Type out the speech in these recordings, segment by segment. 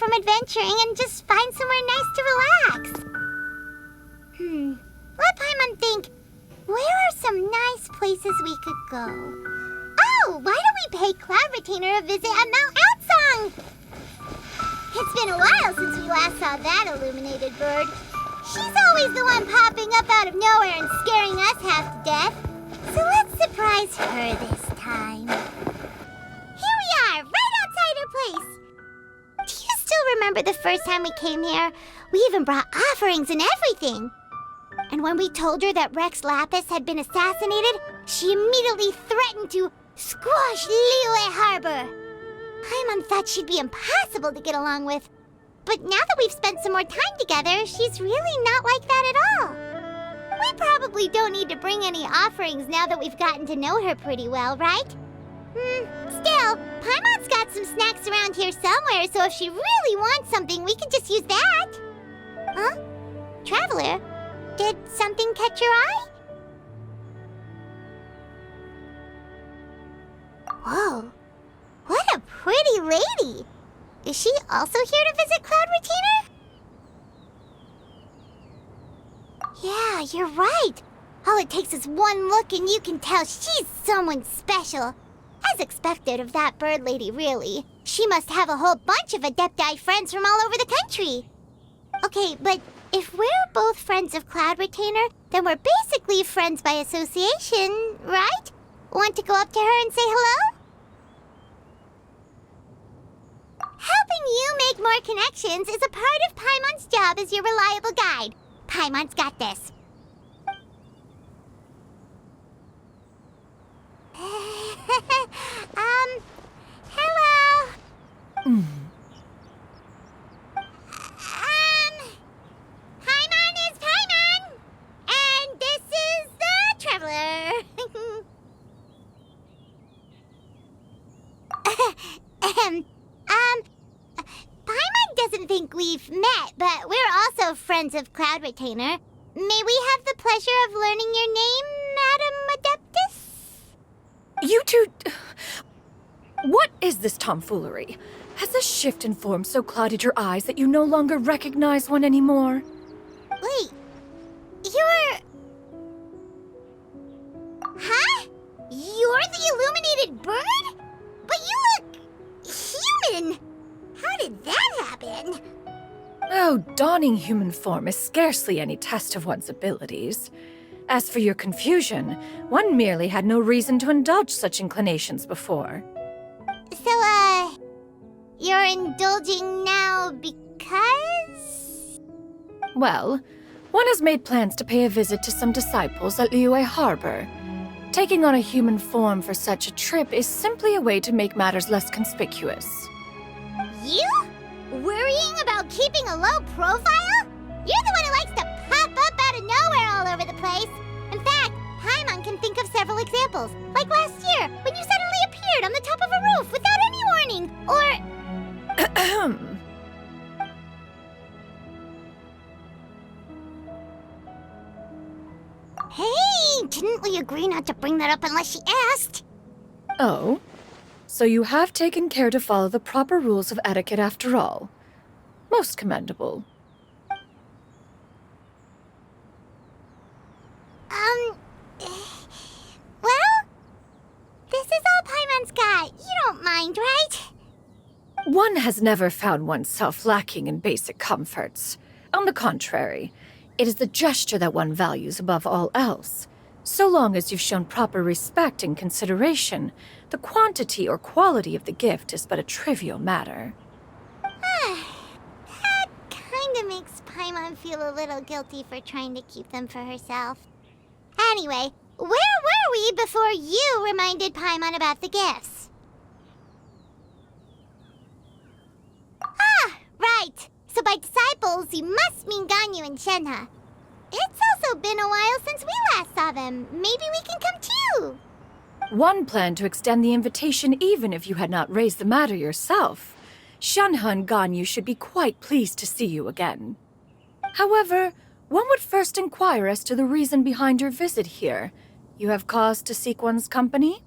from adventuring and just find somewhere nice to relax. Let Paimon think. Where are some nice places we could go? Oh, why don't we pay Cloud Retainer a visit at Mount Outsong? It's been a while since we last saw that illuminated bird. She's always the one popping up out of nowhere and scaring us half to death. So let's surprise her this time. Here we are, right outside her place. Do you still remember the first time we came here? We even brought offerings and everything. And when we told her that Rex Lapis had been assassinated, she immediately threatened to squash Liyue Harbor. Paimon thought she'd be impossible to get along with. But now that we've spent some more time together, she's really not like that at all. We probably don't need to bring any offerings now that we've gotten to know her pretty well, right? Still, Paimon's got some snacks around here somewhere, so if she really wants something, we could just use that. Huh? Traveler? Did something catch your eye? Whoa, what a pretty lady! Is she also here to visit Cloud Retainer? Yeah, you're right. All it takes is one look and you can tell she's someone special. As expected of that bird lady, really. She must have a whole bunch of Adepti friends from all over the country. Okay, but if we're both friends of Cloud Retainer, then we're basically friends by association, right? Want to go up to her and say hello? Helping you make more connections is a part of Paimon's job as your reliable guide. Paimon's got this. Hello. Paimon is Paimon, and this is the Traveler. Paimon doesn't think we've met, but we're also friends of Cloud Retainer. May we have the pleasure of learning your name, Madam Adeptus? You two... What is this tomfoolery? Has this shift in form so clouded your eyes that you no longer recognize one anymore? Wait, you're... Huh? You're the illuminated bird? But you look... human! How did that happen? Oh, donning human form is scarcely any test of one's abilities. As for your confusion, one merely had no reason to indulge such inclinations before. So, you're indulging now because? Well, one has made plans to pay a visit to some disciples at Liyue Harbor. Taking on a human form for such a trip is simply a way to make matters less conspicuous. You? Worrying about keeping a low profile? You're the one who likes to pop up out of nowhere all over the place. In fact, Paimon can think of several examples. Like last year, when you suddenly appeared on the top of a roof without any warning. Or... Hey, didn't we agree not to bring that up unless she asked? Oh? So you have taken care to follow the proper rules of etiquette after all. Most commendable. Well, this is all Paimon's got. You don't mind, right? One has never found oneself lacking in basic comforts. On the contrary, it is the gesture that one values above all else. So long as you've shown proper respect and consideration, the quantity or quality of the gift is but a trivial matter. That kinda makes Paimon feel a little guilty for trying to keep them for herself. Anyway, where were we before you reminded Paimon about the gifts? Ah, right. So by disciples, you must mean Ganyu and Shenhe. It's also been a while since we last saw them. Maybe we can come too. One planned to extend the invitation even if you had not raised the matter yourself. Shenhe and Ganyu should be quite pleased to see you again. However, one would first inquire as to the reason behind your visit here. You have cause to seek one's company?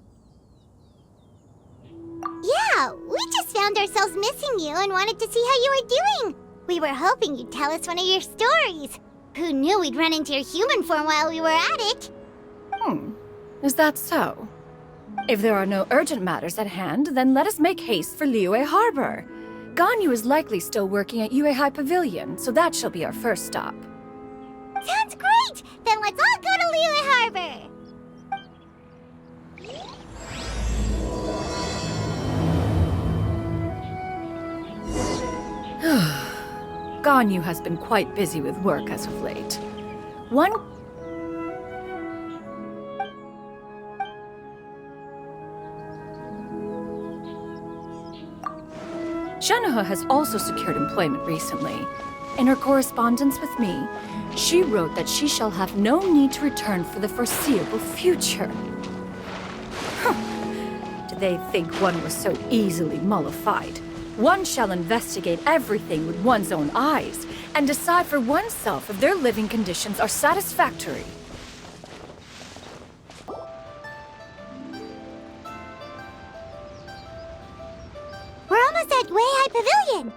Yeah, we just found ourselves missing you and wanted to see how you were doing. We were hoping you'd tell us one of your stories. Who knew we'd run into your human form while we were at it? Is that so? If there are no urgent matters at hand, then let us make haste for Liyue Harbor. Ganyu is likely still working at Yuehai Pavilion, so that shall be our first stop. Sounds great! Then let's all go to Liyue Harbor! Ganyu has been quite busy with work as of late. One... Shenoha has also secured employment recently. In her correspondence with me, she wrote that she shall have no need to return for the foreseeable future. Did they think one was so easily mollified? One shall investigate everything with one's own eyes and decide for oneself if their living conditions are satisfactory. We're almost at Yuehai Pavilion.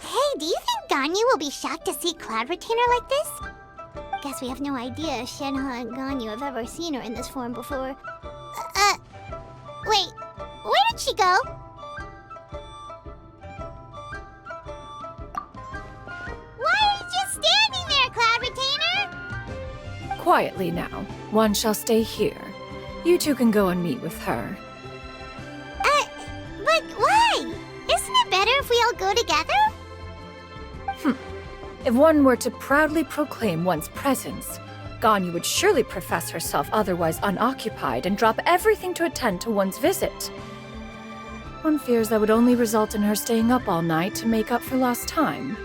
Hey, do you think Ganyu will be shocked to see Cloud Retainer like this? Guess we have no idea if Shenhe and Ganyu have ever seen her in this form before. Wait, where did she go? Why are you just standing there, Cloud Retainer? Quietly now. One shall stay here. You two can go and meet with her. But why? Isn't it better if we all go together? If one were to proudly proclaim one's presence, Ganyu would surely profess herself otherwise unoccupied and drop everything to attend to one's visit. One fears that would only result in her staying up all night to make up for lost time.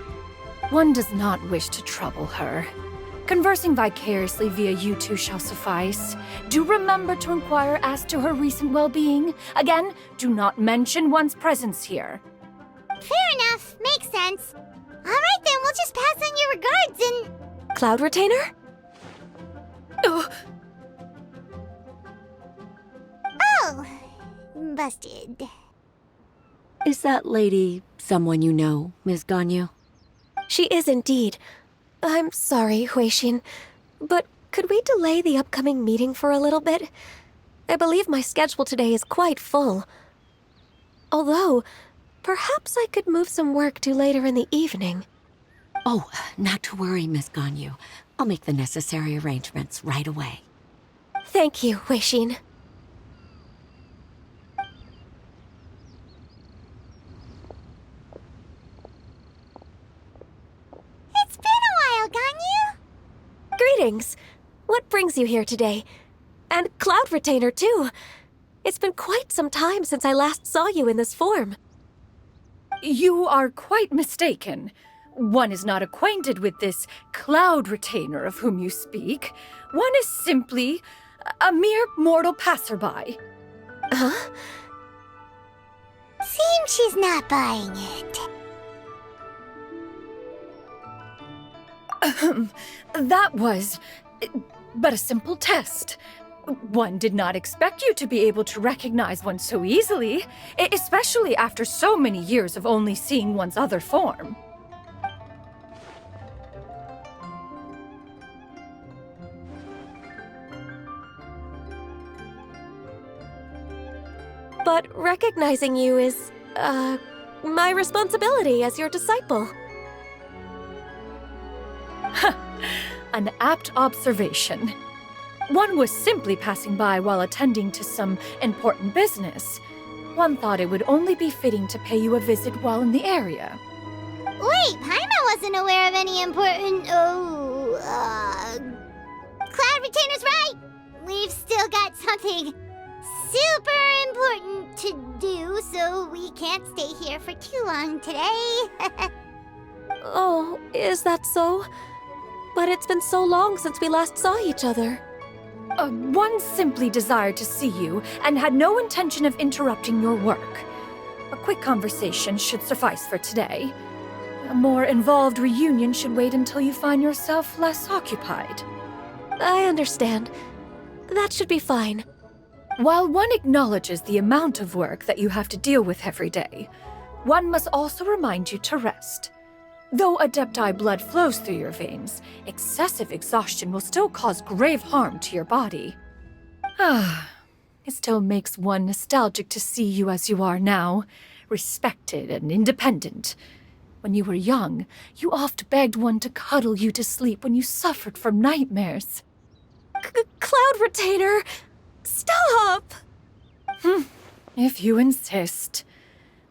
One does not wish to trouble her. Conversing vicariously via you two shall suffice. Do remember to inquire as to her recent well-being. Again, do not mention one's presence here. Fair enough. Makes sense. All right, then we'll just pass on your regards and... Cloud Retainer? Oh, busted. Is that lady someone you know, Ms. Ganyu? She is indeed. I'm sorry, Huixin, but could we delay the upcoming meeting for a little bit? I believe my schedule today is quite full. Although, perhaps I could move some work to later in the evening. Oh, not to worry, Miss Ganyu. I'll make the necessary arrangements right away. Thank you, Huixin. It's been a while, Ganyu. Greetings. What brings you here today? And Cloud Retainer, too. It's been quite some time since I last saw you in this form. You are quite mistaken. One is not acquainted with this Cloud Retainer of whom you speak. One is simply a mere mortal passerby. Huh? Seems she's not buying it. That was but a simple test. One did not expect you to be able to recognize one so easily, especially after so many years of only seeing one's other form. But recognizing you is, my responsibility as your disciple. An apt observation. One was simply passing by while attending to some important business. One thought it would only be fitting to pay you a visit while in the area. Wait, Paimon wasn't aware of any important... Cloud Retainer's right! We've still got something super important to do, so we can't stay here for too long today. Oh, is that so? But it's been so long since we last saw each other. One simply desired to see you and had no intention of interrupting your work. A quick conversation should suffice for today. A more involved reunion should wait until you find yourself less occupied. I understand. That should be fine. While one acknowledges the amount of work that you have to deal with every day, one must also remind you to rest. Though Adepti blood flows through your veins, excessive exhaustion will still cause grave harm to your body. It still makes one nostalgic to see you as you are now, respected and independent. When you were young, you oft begged one to cuddle you to sleep when you suffered from nightmares. Cloud Retainer! Stop! If you insist.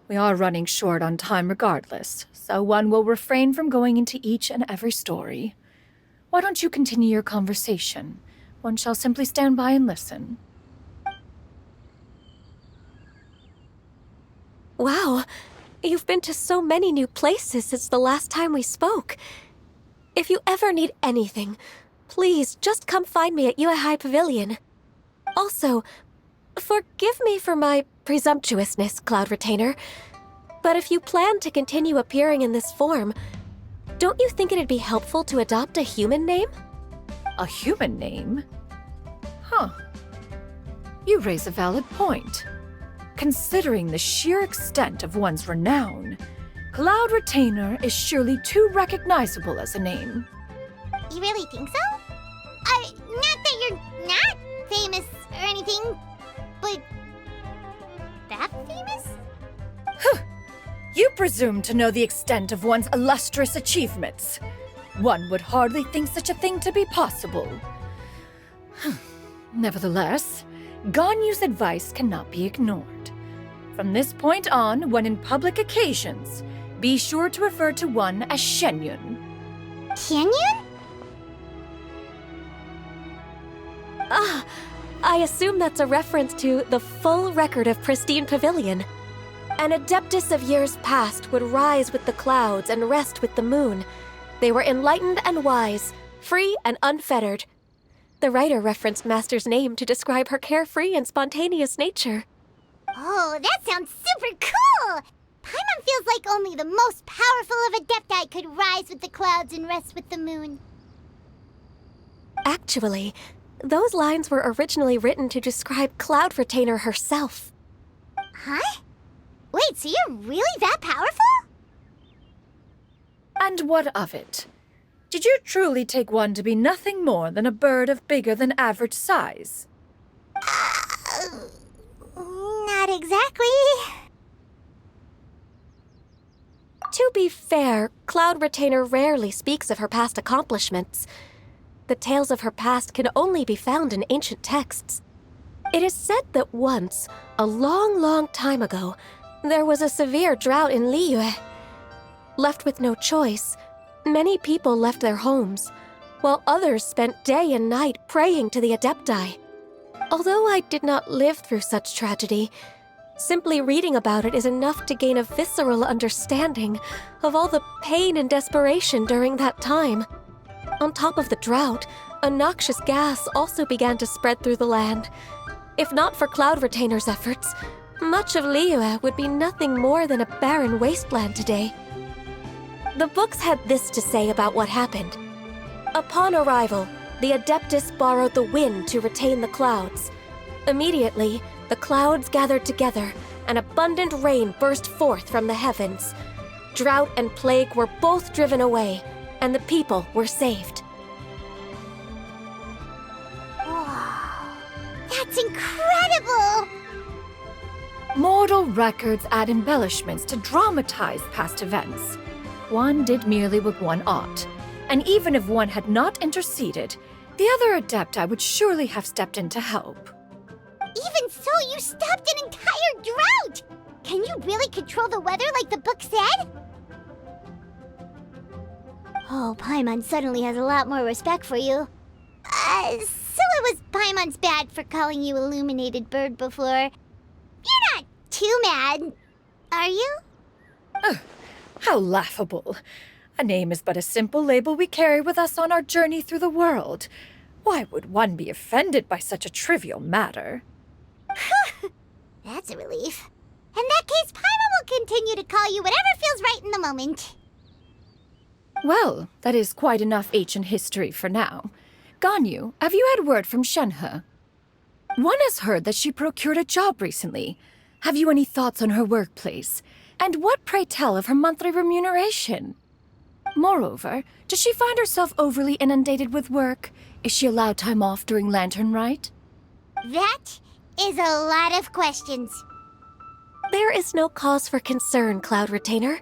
We are running short on time regardless, so one will refrain from going into each and every story. Why don't you continue your conversation? One shall simply stand by and listen. Wow, you've been to so many new places since the last time we spoke. If you ever need anything, please just come find me at Yuehai Pavilion. Also, forgive me for my presumptuousness, Cloud Retainer, but if you plan to continue appearing in this form, don't you think it'd be helpful to adopt a human name? A human name? Huh. You raise a valid point. Considering the sheer extent of one's renown, Cloud Retainer is surely too recognizable as a name. You really think so? Not that you're not famous or anything, but that famous? You presume to know the extent of one's illustrious achievements. One would hardly think such a thing to be possible. Nevertheless, Ganyu's advice cannot be ignored. From this point on, when in public occasions, be sure to refer to one as Xianyun. Xianyun? I assume that's a reference to the full record of Pristine Pavilion. An Adeptus of years past would rise with the clouds and rest with the moon. They were enlightened and wise, free and unfettered. The writer referenced Master's name to describe her carefree and spontaneous nature. Oh, that sounds super cool! Paimon feels like only the most powerful of Adepti could rise with the clouds and rest with the moon. Actually, those lines were originally written to describe Cloud Retainer herself. Huh? Wait, so you're really that powerful? And what of it? Did you truly take one to be nothing more than a bird of bigger than average size? Not exactly. To be fair, Cloud Retainer rarely speaks of her past accomplishments. The tales of her past can only be found in ancient texts. It is said that once, a long, long time ago, there was a severe drought in Liyue. Left with no choice, many people left their homes, while others spent day and night praying to the Adepti. Although I did not live through such tragedy, simply reading about it is enough to gain a visceral understanding of all the pain and desperation during that time. On top of the drought, a noxious gas also began to spread through the land. If not for Cloud Retainer's efforts, much of Liyue would be nothing more than a barren wasteland today. The books had this to say about what happened. Upon arrival, the Adeptus borrowed the wind to retain the clouds. Immediately, the clouds gathered together, and abundant rain burst forth from the heavens. Drought and plague were both driven away, and the people were saved. Wow, that's incredible! Mortal records add embellishments to dramatize past events. One did merely what one ought, and even if one had not interceded, the other Adepti would surely have stepped in to help. Even so, you stopped an entire drought! Can you really control the weather like the book said? Oh, Paimon suddenly has a lot more respect for you. So it was Paimon's bad for calling you Illuminated Bird before. You're not too mad, are you? How laughable. A name is but a simple label we carry with us on our journey through the world. Why would one be offended by such a trivial matter? That's a relief. In that case, Paimon will continue to call you whatever feels right in the moment. Well, that is quite enough ancient history for now. Ganyu, have you had word from Shenhe? One has heard that she procured a job recently. Have you any thoughts on her workplace? And what, pray tell, of her monthly remuneration? Moreover, does she find herself overly inundated with work? Is she allowed time off during Lantern Rite? That is a lot of questions. There is no cause for concern, Cloud Retainer.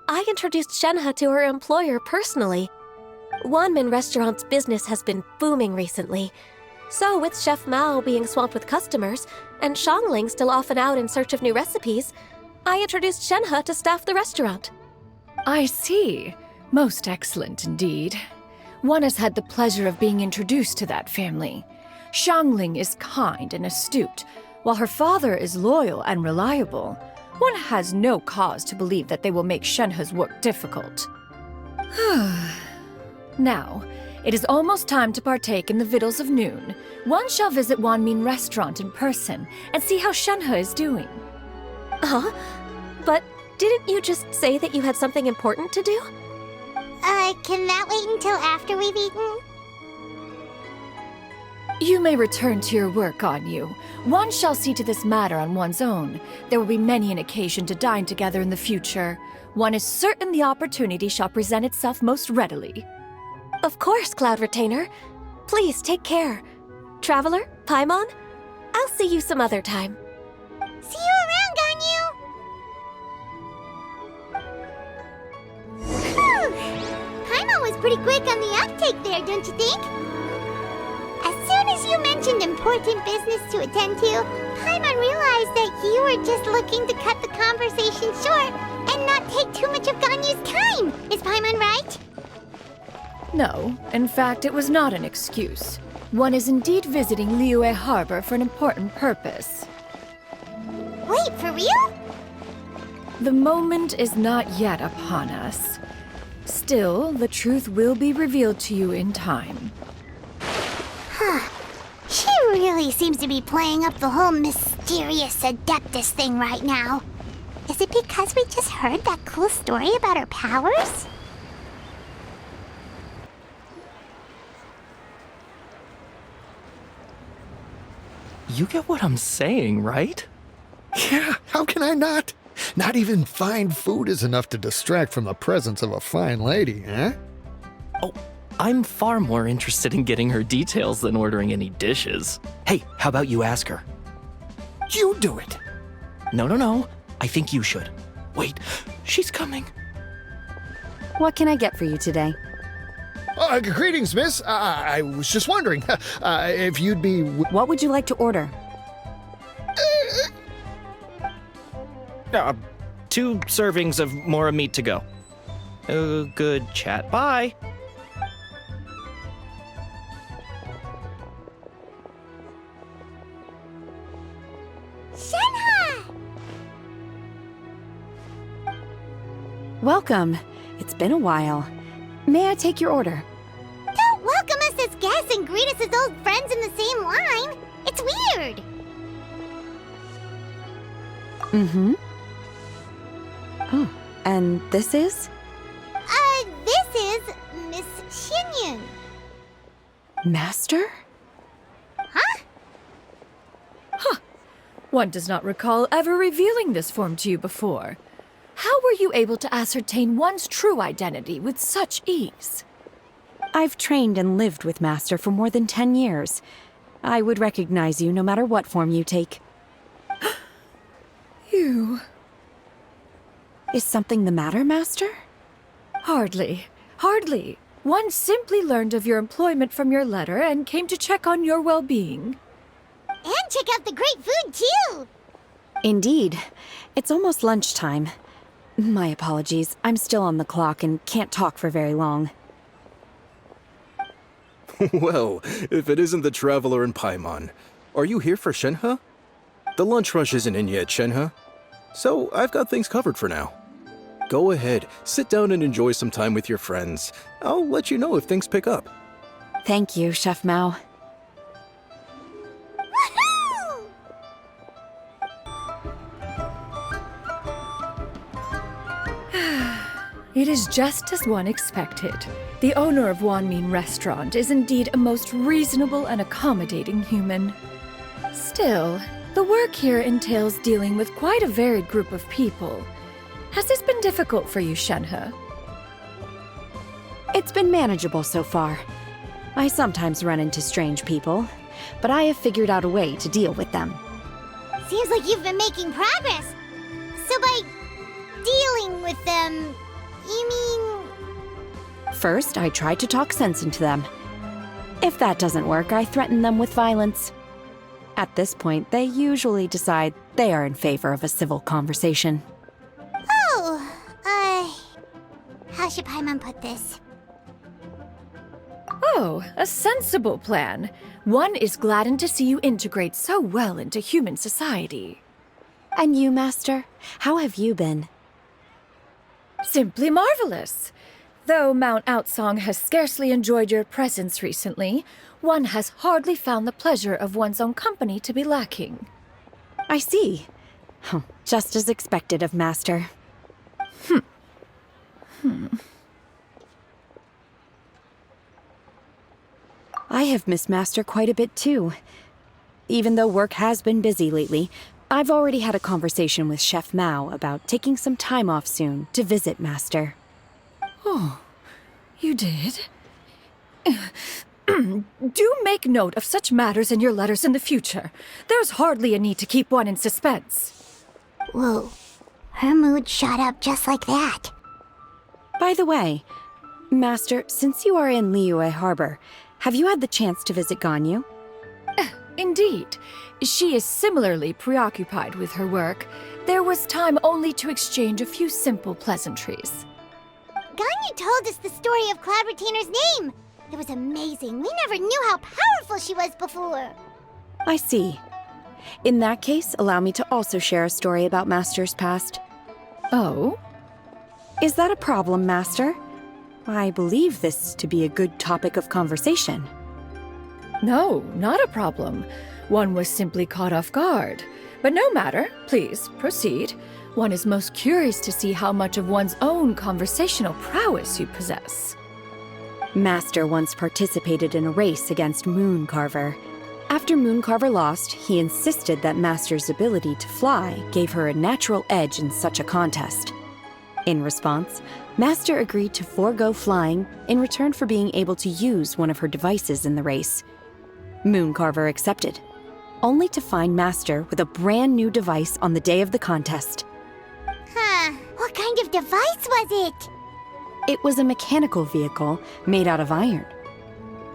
I introduced Shenhe to her employer personally. Wanmin Restaurant's business has been booming recently. So, with Chef Mao being swamped with customers, and Xiangling still off and out in search of new recipes, I introduced Shenhe to staff the restaurant. I see. Most excellent indeed. One has had the pleasure of being introduced to that family. Xiangling is kind and astute, while her father is loyal and reliable. One has no cause to believe that they will make Shenhe's work difficult. Now, it is almost time to partake in the victuals of noon. One shall visit Wanmin Restaurant in person and see how Shenhe is doing. Huh? But didn't you just say that you had something important to do? Can that wait until after we've eaten? You may return to your work, Ganyu. One shall see to this matter on one's own. There will be many an occasion to dine together in the future. One is certain the opportunity shall present itself most readily. Of course, Cloud Retainer. Please take care. Traveler, Paimon, I'll see you some other time. See you around, Ganyu! Whew! Paimon was pretty quick on the uptake there, don't you think? As soon as you mentioned important business to attend to, Paimon realized that you were just looking to cut the conversation short and not take too much of Ganyu's time. Is Paimon right? No, in fact, it was not an excuse. One is indeed visiting Liyue Harbor for an important purpose. Wait, for real? The moment is not yet upon us. Still, the truth will be revealed to you in time. Huh. She really seems to be playing up the whole mysterious Adeptus thing right now. Is it because we just heard that cool story about her powers? You get what I'm saying, right? Yeah, how can I not? Not even fine food is enough to distract from the presence of a fine lady, eh? Oh, I'm far more interested in getting her details than ordering any dishes. Hey, how about you ask her? You do it! No. I think you should. Wait, she's coming. What can I get for you today? Greetings, miss. I was just wondering if you'd be... What would you like to order? 2 servings of more meat to go. Good chat. Bye. Shenhe! Welcome. It's been a while. May I take your order? Don't welcome us as guests and greet us as old friends in the same line. It's weird. Mm-hmm. Oh, and this is? This is Miss Xianyun. Master? Huh? One does not recall ever revealing this form to you before. How were you able to ascertain one's true identity with such ease? I've trained and lived with Master for more than 10 years. I would recognize you no matter what form you take. You... Is something the matter, Master? Hardly. One simply learned of your employment from your letter and came to check on your well-being. And check out the great food, too! Indeed. It's almost lunchtime. My apologies. I'm still on the clock and can't talk for very long. Well, if it isn't the Traveler and Paimon, are you here for Shenhe? The lunch rush isn't in yet, Shenhe. So I've got things covered for now. Go ahead, sit down and enjoy some time with your friends. I'll let you know if things pick up. Thank you, Chef Mao. Woohoo! It is just as one expected. The owner of Wanmin Restaurant is indeed a most reasonable and accommodating human. Still, the work here entails dealing with quite a varied group of people. Has this been difficult for you, Shenhe? It's been manageable so far. I sometimes run into strange people, but I have figured out a way to deal with them. Seems like you've been making progress. So by dealing with them, you mean... First, I try to talk sense into them. If that doesn't work, I threaten them with violence. At this point, they usually decide they are in favor of a civil conversation. How should Paimon put this? Oh, a sensible plan. One is gladdened to see you integrate so well into human society. And you, Master? How have you been? Simply marvelous. Though Mount Outsong has scarcely enjoyed your presence recently, one has hardly found the pleasure of one's own company to be lacking. I see. Just as expected of Master. I have missed Master quite a bit too. Even though work has been busy lately, I've already had a conversation with Chef Mao about taking some time off soon to visit Master. Oh, you did? Do make note of such matters in your letters in the future. There's hardly a need to keep one in suspense. Whoa, her mood shot up just like that. By the way, Master, since you are in Liyue Harbor, have you had the chance to visit Ganyu? Indeed. She is similarly preoccupied with her work. There was time only to exchange a few simple pleasantries. Ganyu told us the story of Cloud Retainer's name. It was amazing. We never knew how powerful she was before. I see. In that case, allow me to also share a story about Master's past. Oh? Is that a problem, Master? I believe this to be a good topic of conversation. No, not a problem. One was simply caught off guard. But no matter. Please, proceed. One is most curious to see how much of one's own conversational prowess you possess. Master once participated in a race against Mooncarver. After Mooncarver lost, he insisted that Master's ability to fly gave her a natural edge in such a contest. In response, Master agreed to forego flying in return for being able to use one of her devices in the race. Mooncarver accepted, only to find Master with a brand new device on the day of the contest. What kind of device was it? It was a mechanical vehicle made out of iron.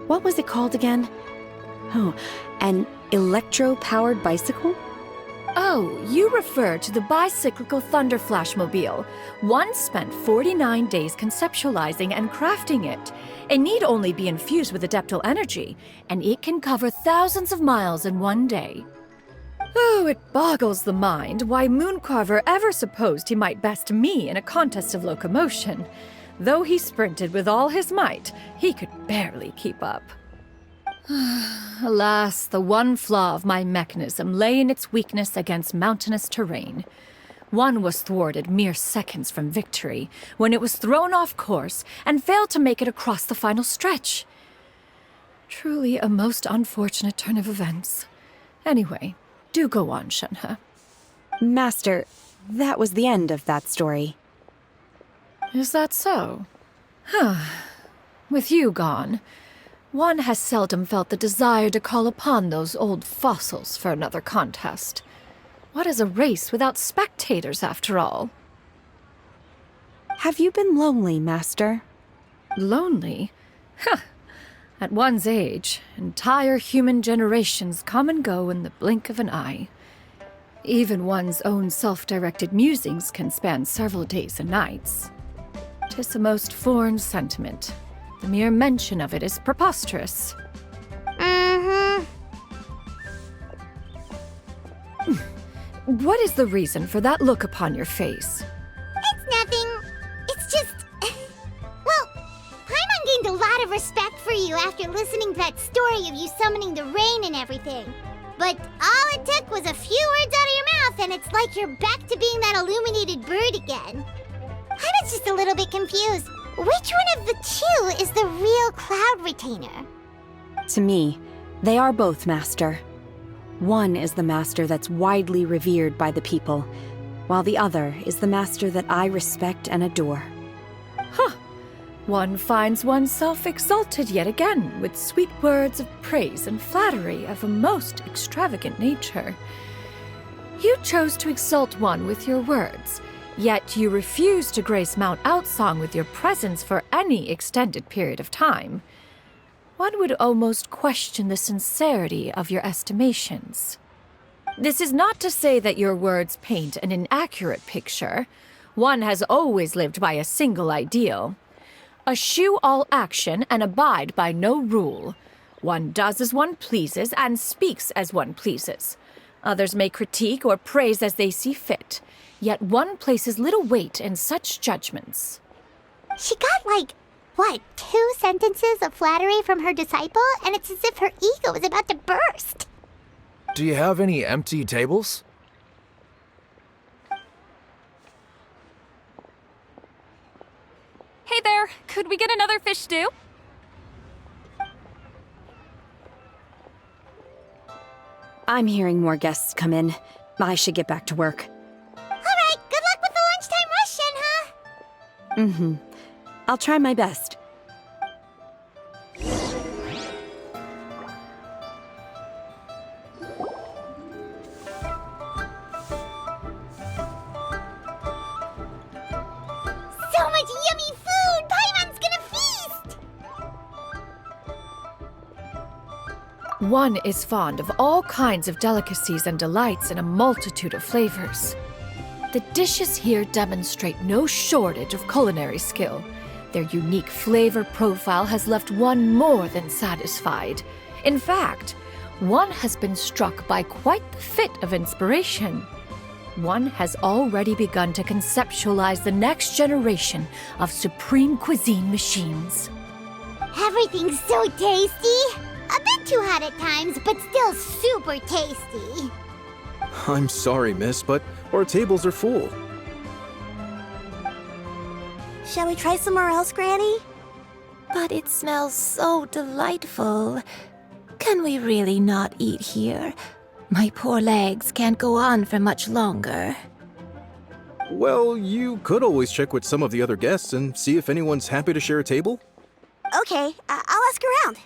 What was it called again? Oh, an electro-powered bicycle? Oh, you refer to the bicyclical Thunder Flashmobile. One spent 49 days conceptualizing and crafting it. It need only be infused with adeptal energy, and it can cover thousands of miles in one day. Oh, it boggles the mind why Mooncarver ever supposed he might best me in a contest of locomotion. Though he sprinted with all his might, he could barely keep up. Alas, the one flaw of my mechanism lay in its weakness against mountainous terrain. One was thwarted mere seconds from victory, when it was thrown off course and failed to make it across the final stretch. Truly a most unfortunate turn of events. Anyway, do go on, Shenhe. Master, that was the end of that story. Is that so? With you gone, one has seldom felt the desire to call upon those old fossils for another contest. What is a race without spectators, after all? Have you been lonely, Master? Lonely? At one's age, entire human generations come and go in the blink of an eye. Even one's own self-directed musings can span several days and nights. 'Tis a most foreign sentiment. The mere mention of it is preposterous. What is the reason for that look upon your face? It's nothing. It's just... Well, Paimon gained a lot of respect for you after listening to that story of you summoning the rain and everything. But all it took was a few words out of your mouth and it's like you're back to being that illuminated bird again. I was just a little bit confused. Which one of the two is the real Cloud Retainer? To me, they are both, Master. One is the master that's widely revered by the people, while the other is the master that I respect and adore. Huh. One finds oneself exalted yet again with sweet words of praise and flattery of a most extravagant nature. You chose to exalt one with your words, yet you refuse to grace Mount Outsong with your presence for any extended period of time. One would almost question the sincerity of your estimations. This is not to say that your words paint an inaccurate picture. One has always lived by a single ideal. Eschew all action and abide by no rule. One does as one pleases and speaks as one pleases. Others may critique or praise as they see fit, yet one places little weight in such judgments. She got like, what, 2 sentences of flattery from her disciple, and it's as if her ego is about to burst. Do you have any empty tables? Hey there, could we get another fish stew? I'm hearing more guests come in. I should get back to work. All right, good luck with the lunchtime rush, Shenhe. Mm-hmm. I'll try my best. So much yummy food! Paimon's gonna feast! One is fond of all kinds of delicacies and delights in a multitude of flavors. The dishes here demonstrate no shortage of culinary skill. Their unique flavor profile has left one more than satisfied. In fact, one has been struck by quite the fit of inspiration. One has already begun to conceptualize the next generation of supreme cuisine machines. Everything's so tasty! A bit too hot at times, but still super tasty. I'm sorry, miss, but our tables are full. Shall we try somewhere else, Granny? But it smells so delightful. Can we really not eat here? My poor legs can't go on for much longer. Well, you could always check with some of the other guests and see if anyone's happy to share a table. Okay, I'll ask around.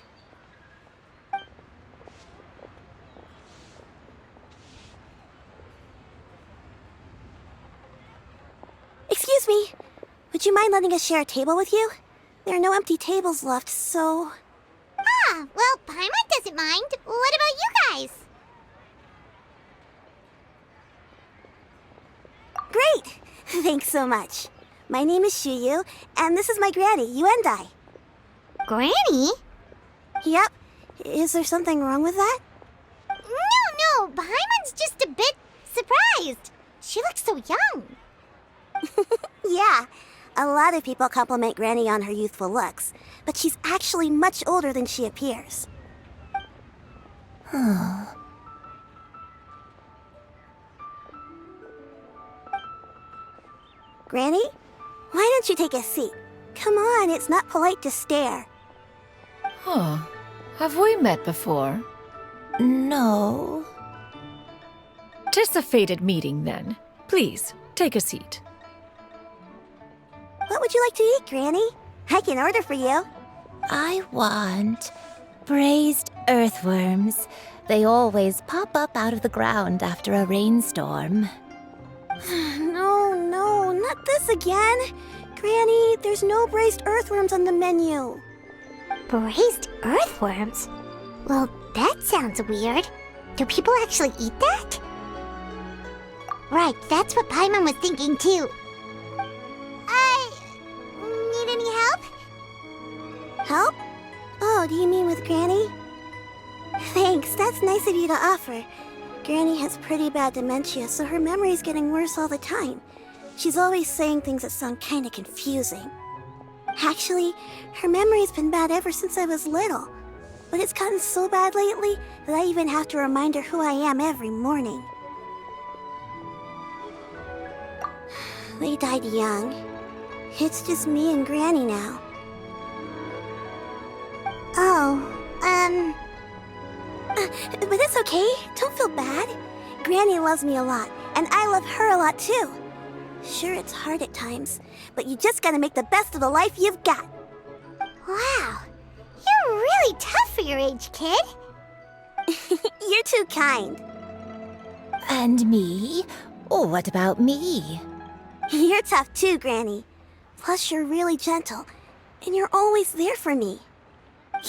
Excuse me. Would you mind letting us share a table with you? There are no empty tables left, so... Ah, well, Paimon doesn't mind. What about you guys? Great! Thanks so much. My name is Xianyun, and this is my granny, Yuendai. Granny? Yep. Is there something wrong with that? No, Paimon's just a bit surprised. She looks so young. Yeah. A lot of people compliment Granny on her youthful looks, but she's actually much older than she appears. Granny? Why don't you take a seat? Come on, it's not polite to stare. Huh. Have we met before? No. 'Tis a fated meeting, then. Please, take a seat. What would you like to eat, Granny? I can order for you. I want braised earthworms. They always pop up out of the ground after a rainstorm. No, not this again. Granny, there's no braised earthworms on the menu. Braised earthworms? Well, that sounds weird. Do people actually eat that? Right, that's what Paimon was thinking too. Need any help? Help? Oh, do you mean with Granny? Thanks, that's nice of you to offer. Granny has pretty bad dementia, so her memory's getting worse all the time. She's always saying things that sound kinda confusing. Actually, her memory's been bad ever since I was little. But it's gotten so bad lately that I even have to remind her who I am every morning. They died young. It's just me and Granny now. But it's okay. Don't feel bad. Granny loves me a lot, and I love her a lot too. Sure, it's hard at times, but you just gotta make the best of the life you've got. Wow, you're really tough for your age, kid. You're too kind. And me? Oh, what about me? You're tough too, Granny. Plus, you're really gentle, and you're always there for me.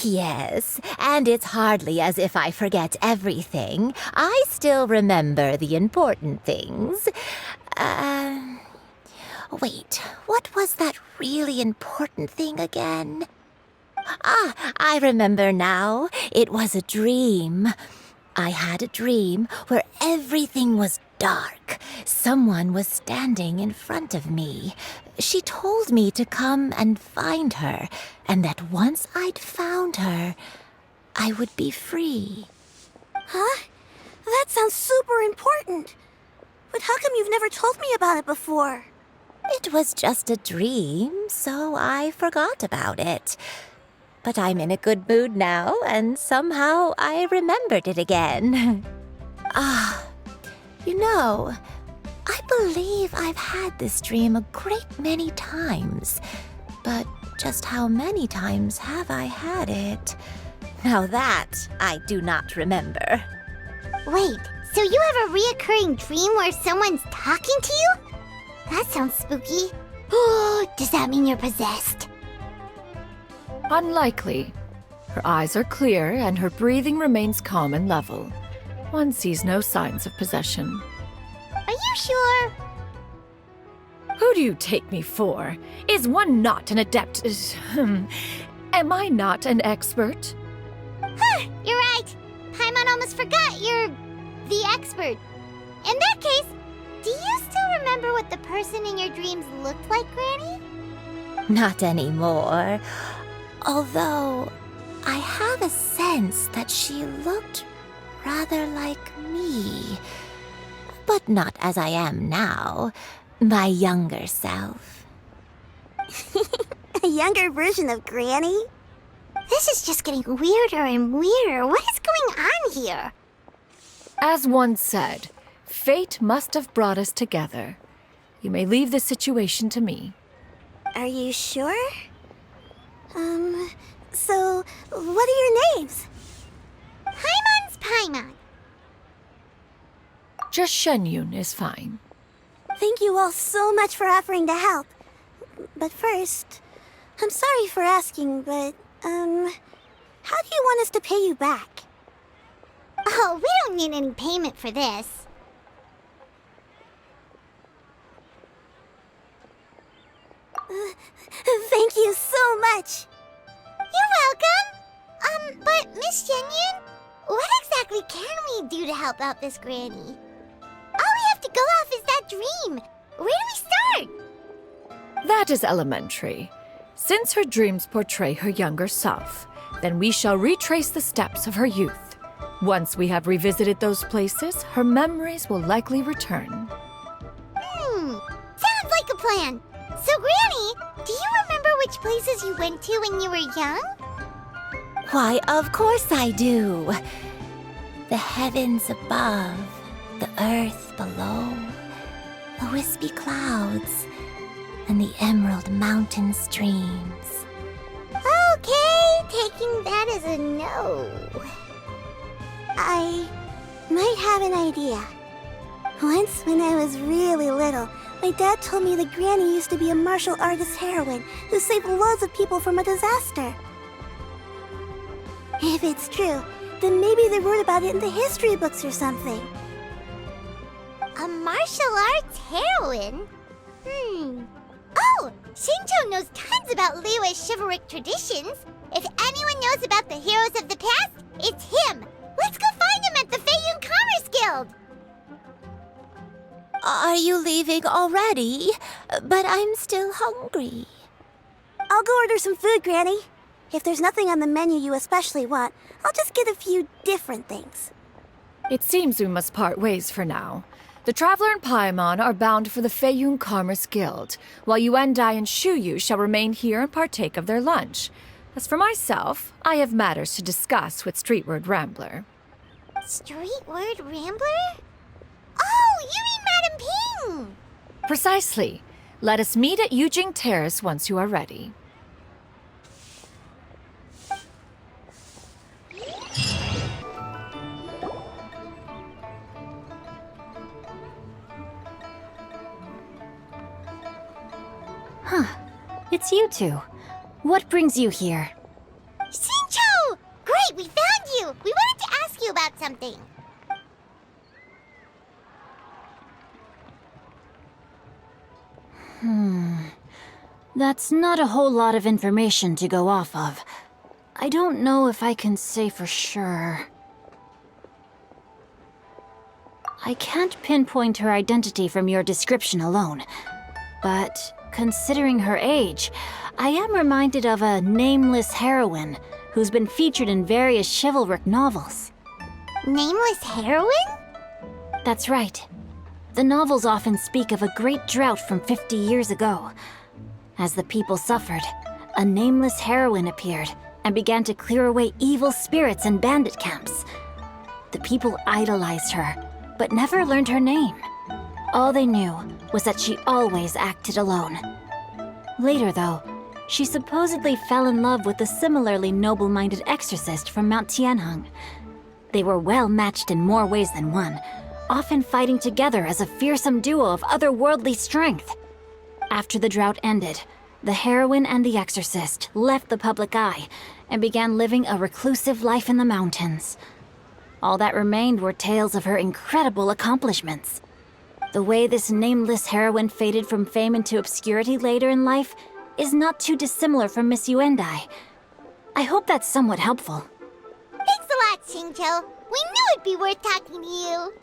Yes, and it's hardly as if I forget everything. I still remember the important things. Wait, what was that really important thing again? Ah, I remember now. It was a dream. I had a dream where everything was dark. Someone was standing in front of me. She told me to come and find her, and that once I'd found her, I would be free. Huh? That sounds super important. But how come you've never told me about it before? It was just a dream, so I forgot about it. But I'm in a good mood now, and somehow I remembered it again. You know, I believe I've had this dream a great many times. But just how many times have I had it? Now that I do not remember. Wait, so you have a reoccurring dream where someone's talking to you? That sounds spooky. Oh, does that mean you're possessed? Unlikely. Her eyes are clear and her breathing remains calm and level. One sees no signs of possession. Are you sure? Who do you take me for? Is one not an adept? Am I not an expert? Huh, you're right. Paimon almost forgot you're the expert. In that case, do you still remember what the person in your dreams looked like, Granny? Not anymore. Although, I have a sense that she looked rather like me. But not as I am now. My younger self. A younger version of Granny? This is just getting weirder and weirder. What is going on here? As one said, fate must have brought us together. You may leave the situation to me. Are you sure? So, what are your names? Paimon's Paimon. Just Xianyun is fine. Thank you all so much for offering to help. But first, I'm sorry for asking, but, how do you want us to pay you back? Oh, we don't need any payment for this. Thank you so much. You're welcome. But Miss Xianyun, what exactly can we do to help out this granny? All we have to go off is that dream. Where do we start? That is elementary. Since her dreams portray her younger self, then we shall retrace the steps of her youth. Once we have revisited those places, her memories will likely return. Sounds like a plan. So, Granny, do you remember which places you went to when you were young? Why, of course I do. The heavens above, the earth below, the wispy clouds, and the emerald mountain streams. Okay, taking that as a no. I might have an idea. Once, when I was really little, my dad told me that Granny used to be a martial artist heroine who saved loads of people from a disaster. If it's true, then maybe they wrote about it in the history books or something. A martial arts heroine? Oh, Shinjo knows tons about Liyue's chivalric traditions. If anyone knows about the heroes of the past, it's him. Let's go find him at the Feiyun Commerce Guild. Are you leaving already? But I'm still hungry. I'll go order some food, Granny. If there's nothing on the menu you especially want, I'll just get a few different things. It seems we must part ways for now. The Traveler and Paimon are bound for the Feiyun Commerce Guild, while Yuendai and Shuyu shall remain here and partake of their lunch. As for myself, I have matters to discuss with Streetward Rambler. Street word rambler? Oh, you mean Madam Ping! Precisely. Let us meet at Yujing Terrace once you are ready. Huh. It's you two. What brings you here? Xinqiu! Great, we found you! We wanted to ask you about something. That's not a whole lot of information to go off of. I don't know if I can say for sure. I can't pinpoint her identity from your description alone, but considering her age, I am reminded of a nameless heroine who's been featured in various chivalric novels. Nameless heroine? That's right. The novels often speak of a great drought from 50 years ago. As the people suffered, a nameless heroine appeared and began to clear away evil spirits and bandit camps. The people idolized her, but never learned her name. All they knew was that she always acted alone. Later, though, she supposedly fell in love with a similarly noble-minded exorcist from Mount Tianheng. They were well matched in more ways than one, often fighting together as a fearsome duo of otherworldly strength. After the drought ended, the heroine and the exorcist left the public eye and began living a reclusive life in the mountains. All that remained were tales of her incredible accomplishments. The way this nameless heroine faded from fame into obscurity later in life is not too dissimilar from Miss Yuendai. I hope that's somewhat helpful. Thanks a lot, Xinqiu. We knew it'd be worth talking to you.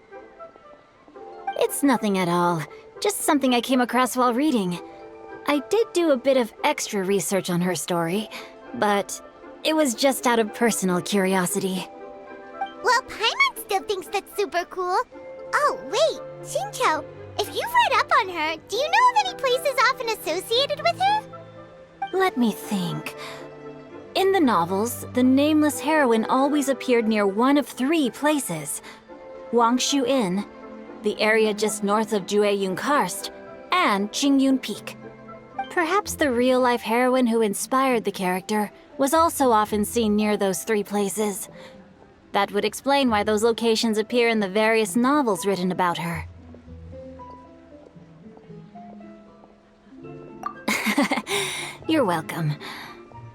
It's nothing at all. Just something I came across while reading. I did do a bit of extra research on her story, but it was just out of personal curiosity. Well, Paimon still thinks that's super cool. Oh, wait, Xinqiu, if you've read up on her, do you know of any places often associated with her? Let me think. In the novels, the nameless heroine always appeared near one of 3 places. Wangshu Inn, the area just north of Jueyun Karst, and Qingyun Peak. Perhaps the real-life heroine who inspired the character was also often seen near those 3 places. That would explain why those locations appear in the various novels written about her. You're welcome.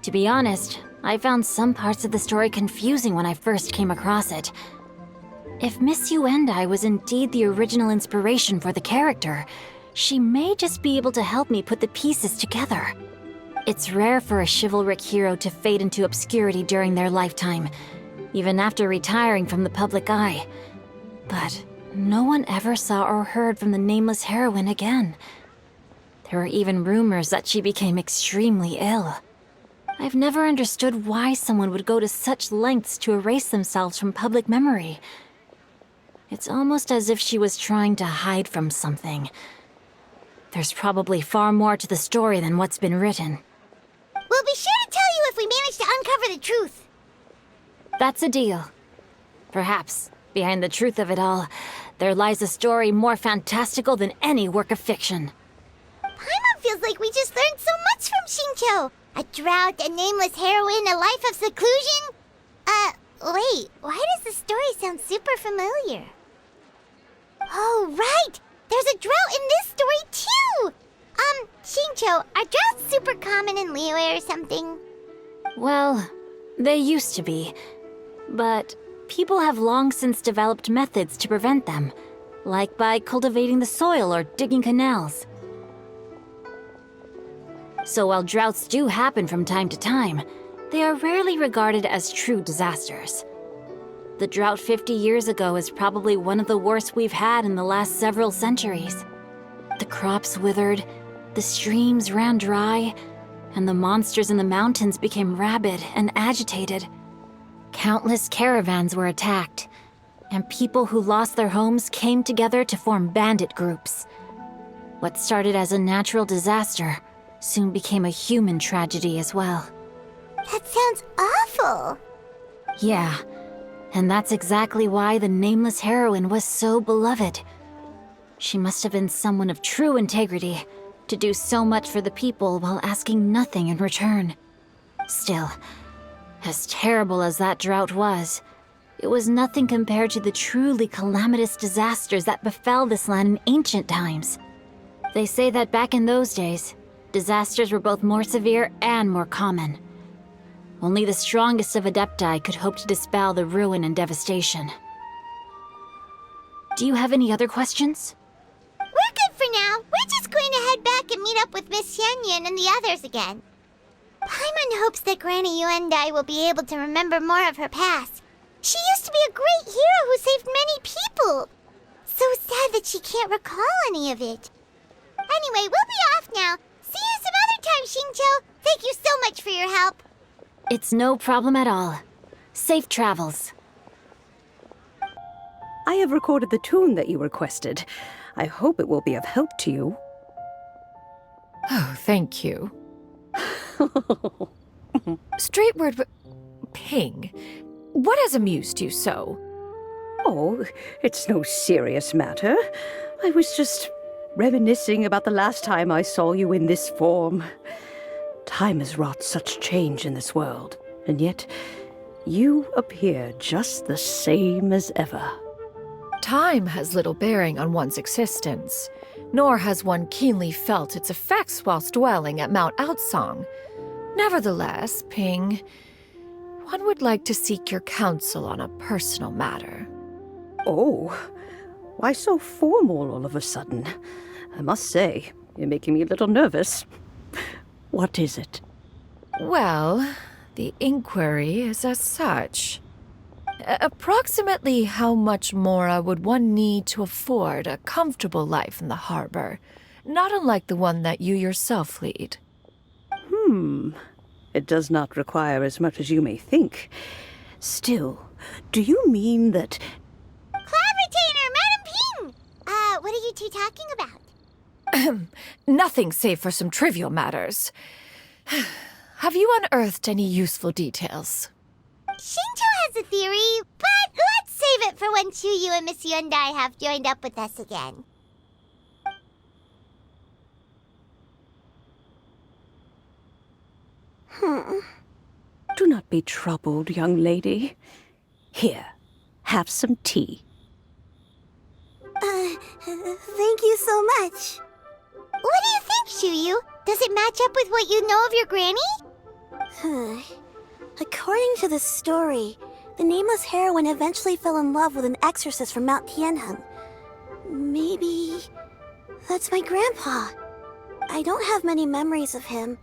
To be honest, I found some parts of the story confusing when I first came across it. If Miss Yuendai was indeed the original inspiration for the character, she may just be able to help me put the pieces together. It's rare for a chivalric hero to fade into obscurity during their lifetime, even after retiring from the public eye. But no one ever saw or heard from the nameless heroine again. There were even rumors that she became extremely ill. I've never understood why someone would go to such lengths to erase themselves from public memory. It's almost as if she was trying to hide from something. There's probably far more to the story than what's been written. We'll be sure to tell you if we manage to uncover the truth. That's a deal. Perhaps, behind the truth of it all, there lies a story more fantastical than any work of fiction. Paimon feels like we just learned so much from Xinqiu. A drought, a nameless heroine, a life of seclusion. Wait, why does the story sound super familiar? Oh, right! There's a drought in this story, too! Xinqiu, are droughts super common in Liyue or something? Well, they used to be. But people have long since developed methods to prevent them, like by cultivating the soil or digging canals. So while droughts do happen from time to time, they are rarely regarded as true disasters. The drought 50 years ago is probably one of the worst we've had in the last several centuries. The crops withered, the streams ran dry, and the monsters in the mountains became rabid and agitated. Countless caravans were attacked, and people who lost their homes came together to form bandit groups. What started as a natural disaster soon became a human tragedy as well. That sounds awful. Yeah, And that's exactly why the nameless heroine was so beloved. She must have been someone of true integrity, to do so much for the people while asking nothing in return. Still, as terrible as that drought was, it was nothing compared to the truly calamitous disasters that befell this land in ancient times. They say that back in those days, disasters were both more severe and more common. Only the strongest of Adepti could hope to dispel the ruin and devastation. Do you have any other questions? We're good for now. We're just going to head back and meet up with Miss Xianyun and the others again. Paimon hopes that Granny Yuendai will be able to remember more of her past. She used to be a great hero who saved many people. So sad that she can't recall any of it. Anyway, we'll be off now. See you some other time, Xingqiu. Thank you so much for your help. It's no problem at all. Safe travels. I have recorded the tune that you requested. I hope it will be of help to you. Oh, thank you. Straight word, Ping. What has amused you so? Oh, it's no serious matter. I was just reminiscing about the last time I saw you in this form. Time has wrought such change in this world, and yet you appear just the same as ever. Time has little bearing on one's existence, nor has one keenly felt its effects whilst dwelling at Mount Outsong. Nevertheless, Ping, one would like to seek your counsel on a personal matter. Oh, why so formal all of a sudden? I must say, you're making me a little nervous. What is it? Well, the inquiry is as such. Approximately how much more would one need to afford a comfortable life in the harbor, not unlike the one that you yourself lead? It does not require as much as you may think. Still, do you mean that... Clavitainer, Madam Ping! What are you two talking about? Nothing save for some trivial matters. Have you unearthed any useful details? Xingqiu has a theory, but let's save it for when Chuyu and Miss Yuendai have joined up with us again. Do not be troubled, young lady. Here, have some tea. Thank you so much. What do you think, Chuyu? Does it match up with what you know of your granny? According to the story, the nameless heroine eventually fell in love with an exorcist from Mount Tianheng. Maybe that's my grandpa. I don't have many memories of him,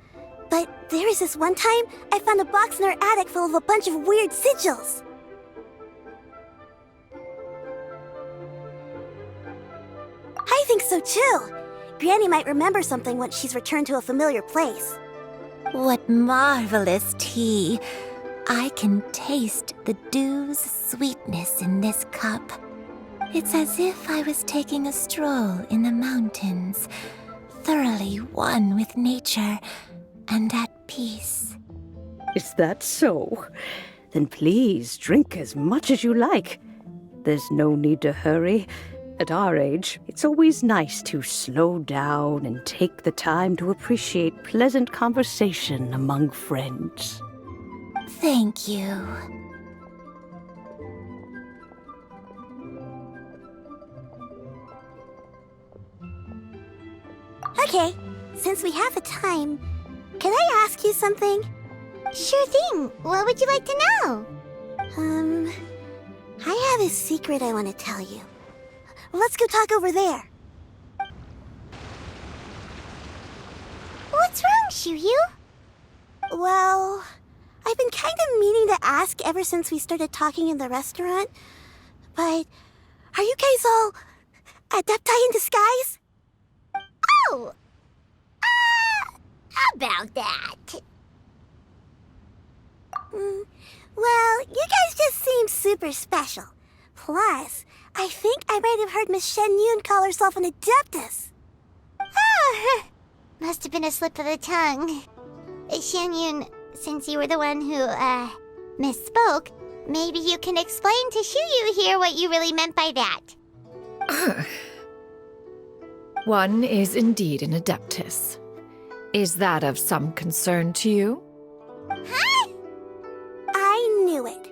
but there was this one time I found a box in our attic full of a bunch of weird sigils. I think so too. Granny might remember something once she's returned to a familiar place. What marvelous tea! I can taste the dew's sweetness in this cup. It's as if I was taking a stroll in the mountains, thoroughly one with nature and at peace. Is that so? Then please drink as much as you like. There's no need to hurry. At our age, it's always nice to slow down and take the time to appreciate pleasant conversation among friends. Thank you. Okay, since we have the time, can I ask you something? Sure thing. What would you like to know? I have a secret I want to tell you. Let's go talk over there. What's wrong, Chuyu? Well, I've been kind of meaning to ask ever since we started talking in the restaurant, but are you guys all Adepti in disguise? Oh! About that. Well, you guys just seem super special. Plus, I think I might have heard Miss Xianyun call herself an Adeptus. Oh, must have been a slip of the tongue. Xianyun, since you were the one who, misspoke, Maybe you can explain to Xianyun here what you really meant by that. One is indeed an Adeptus. Is that of some concern to you? Huh? I knew it.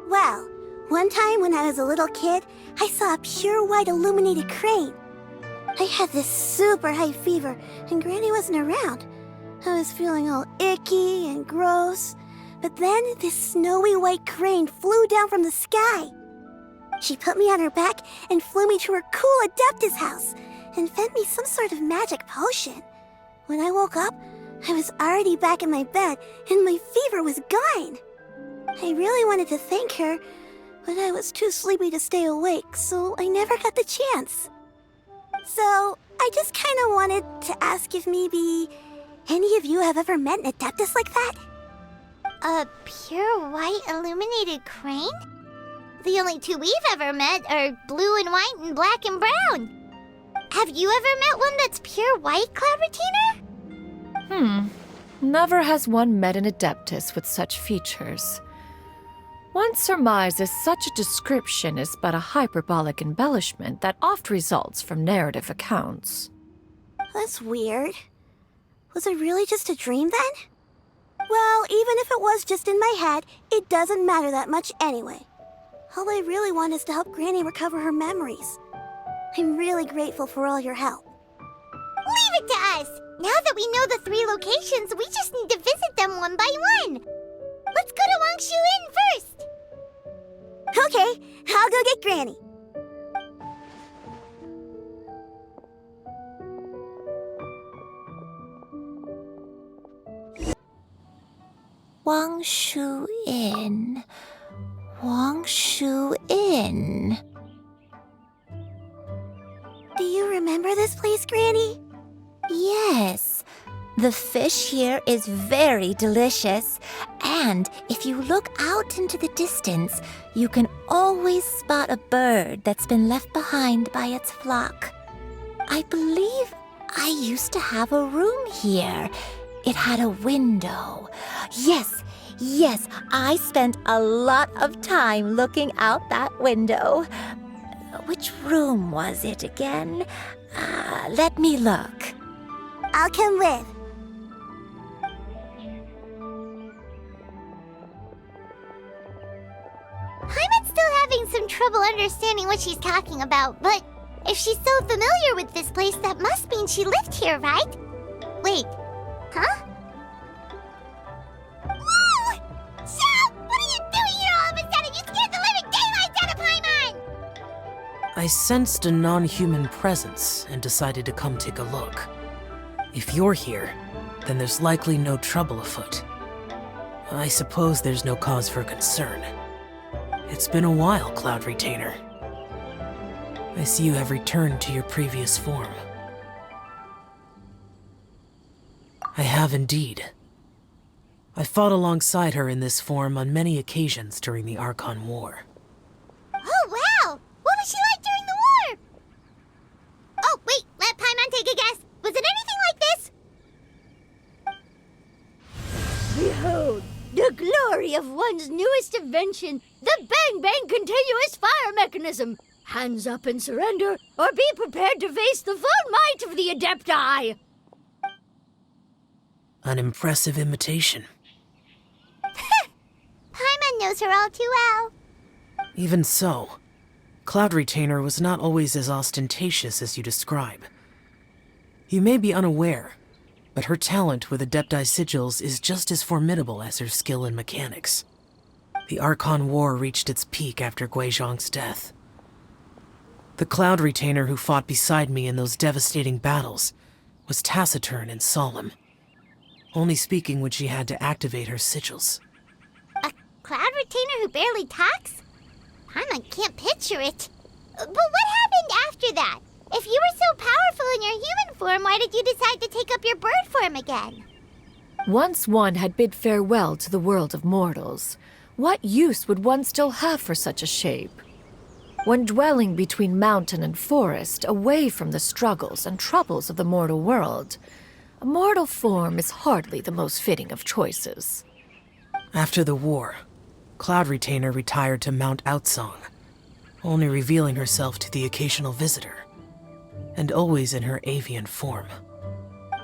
Well, one time when I was a little kid, I saw a pure white illuminated crane. I had this super high fever, and Granny wasn't around. I was feeling all icky and gross. But then this snowy white crane flew down from the sky. She put me on her back and flew me to her cool Adeptus house and fed me some sort of magic potion. When I woke up, I was already back in my bed and my fever was gone. I really wanted to thank her, but I was too sleepy to stay awake, so I never got the chance. So, I just kind of wanted to ask if maybe any of you have ever met an Adeptus like that? A pure white illuminated crane? The only two we've ever met are blue and white and black and brown. Have you ever met one that's pure white, Cloud Retainer? Never has one met an Adeptus with such features. One surmises such a description is but a hyperbolic embellishment that oft results from narrative accounts. That's weird. Was it really just a dream then? Well, even if it was just in my head, it doesn't matter that much anyway. All I really want is to help Granny recover her memories. I'm really grateful for all your help. Leave it to us! Now that we know the 3 locations, we just need to visit them one by one. Let's go to Wangshu Inn first! Okay, I'll go get Granny. Wangshu Inn. Wangshu Inn. Do you remember this place, Granny? Yes. The fish here is very delicious, and if you look out into the distance, you can always spot a bird that's been left behind by its flock. I believe I used to have a room here. It had a window. Yes, I spent a lot of time looking out that window. Which room was it again? Let me look. I'll come with. Paimon's still having some trouble understanding what she's talking about, but if she's so familiar with this place, that must mean she lived here, right? Wait, huh? Whoa! Shell! What are you doing here all of a sudden? You scared the living daylights out of Paimon! I sensed a non-human presence and decided to come take a look. If you're here, then there's likely no trouble afoot. I suppose there's no cause for concern. It's been a while, Cloud Retainer. I see you have returned to your previous form. I have indeed. I fought alongside her in this form on many occasions during the Archon War. Oh, wow! What was she like during the war? Oh, wait, let Paimon take a guess. Was it anything like this? Behold, the glory of one's newest invention, the Bang Bang Continuous Fire Mechanism. Hands up and surrender, or be prepared to face the full might of the Adepti. An impressive imitation. Paimon knows her all too well. Even so, Cloud Retainer was not always as ostentatious as you describe. You may be unaware, but her talent with Adepti sigils is just as formidable as her skill in mechanics. The Archon War reached its peak after Guizhong's death. The Cloud Retainer who fought beside me in those devastating battles was taciturn and solemn, only speaking when she had to activate her sigils. A Cloud Retainer who barely talks? Paimon can't picture it. But what happened after that? If you were so powerful in your human form, why did you decide to take up your bird form again? Once one had bid farewell to the world of mortals, what use would one still have for such a shape? When dwelling between mountain and forest, away from the struggles and troubles of the mortal world, a mortal form is hardly the most fitting of choices. After the war, Cloud Retainer retired to Mount Outsong, only revealing herself to the occasional visitor, and always in her avian form.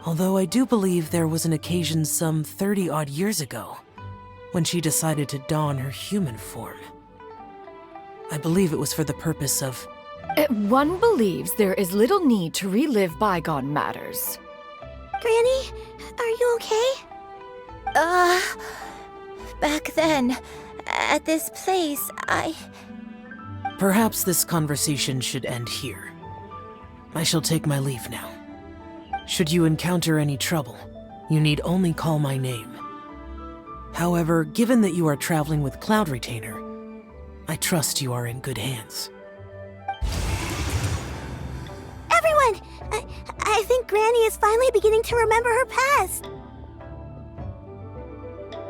Although I do believe there was an occasion some 30-odd years ago when she decided to don her human form. I believe it was for the purpose of... One believes there is little need to relive bygone matters. Granny, are you okay? Back then, at this place, Perhaps this conversation should end here. I shall take my leave now. Should you encounter any trouble, you need only call my name. However, given that you are traveling with Cloud Retainer, I trust you are in good hands. Everyone! I think Granny is finally beginning to remember her past.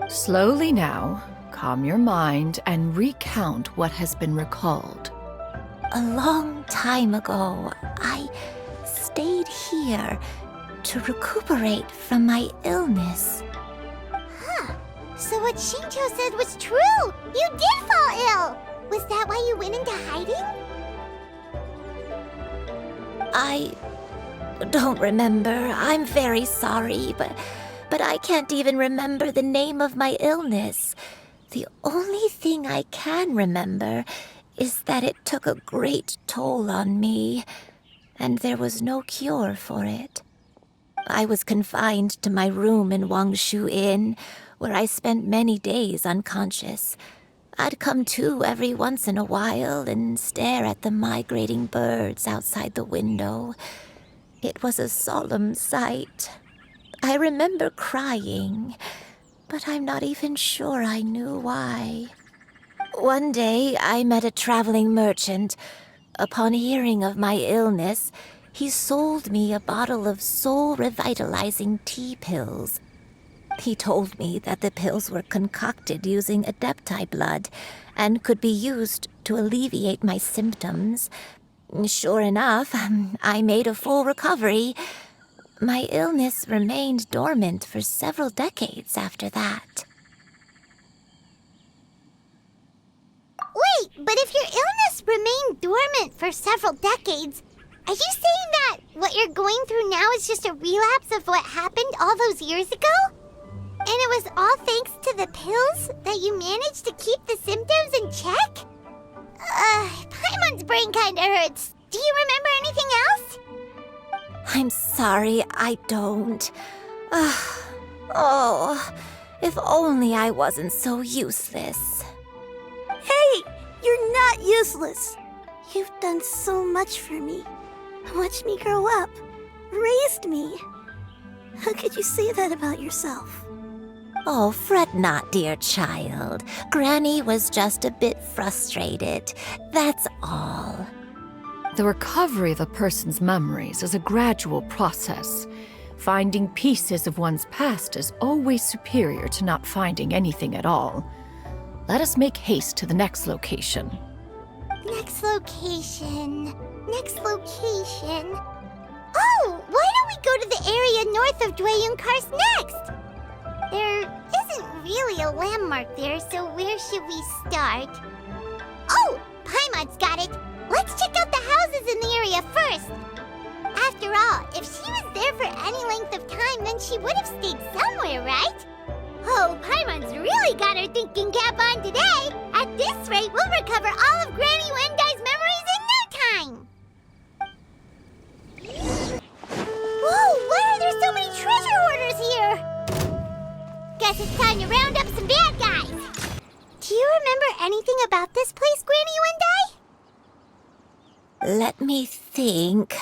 Slowly now, calm your mind and recount what has been recalled. A long time ago, I stayed here to recuperate from my illness. Huh. So what Shinjo said was true! You did fall ill! Was that why you went into hiding? I don't remember. I'm very sorry, but I can't even remember the name of my illness. The only thing I can remember is that it took a great toll on me, and there was no cure for it. I was confined to my room in Wangshu Inn, where I spent many days unconscious. I'd come to every once in a while and stare at the migrating birds outside the window. It was a solemn sight. I remember crying, but I'm not even sure I knew why. One day, I met a traveling merchant. Upon hearing of my illness, he sold me a bottle of soul-revitalizing tea pills. He told me that the pills were concocted using Adepti blood and could be used to alleviate my symptoms. Sure enough, I made a full recovery. My illness remained dormant for several decades after that. Wait, but if your illness remained dormant for several decades, are you saying that what you're going through now is just a relapse of what happened all those years ago? And it was all thanks to the pills that you managed to keep the symptoms in check? Paimon's brain kinda hurts. Do you remember anything else? I'm sorry, I don't. Oh, if only I wasn't so useless. Hey, you're not useless. You've done so much for me. Watched me grow up. Raised me. How could you say that about yourself? Oh, fret not, dear child. Granny was just a bit frustrated. That's all. The recovery of a person's memories is a gradual process. Finding pieces of one's past is always superior to not finding anything at all. Let us make haste to the next location. Next location. Oh, why don't we go to the area north of Dwayun Kars next? There isn't really a landmark there, so where should we start? Oh, Paimon's got it. Let's check out the houses in the area first. After all, if she was there for any length of time, then she would have stayed somewhere, right? Oh, Paimon's really got her thinking cap on today. At this rate, we'll recover all of Granny Wendai's memories in no time. Whoa, why are there so many treasure hoarders here? Guess it's time to round up some bad guys. Do you remember anything about this place, Granny Wendai? Let me think.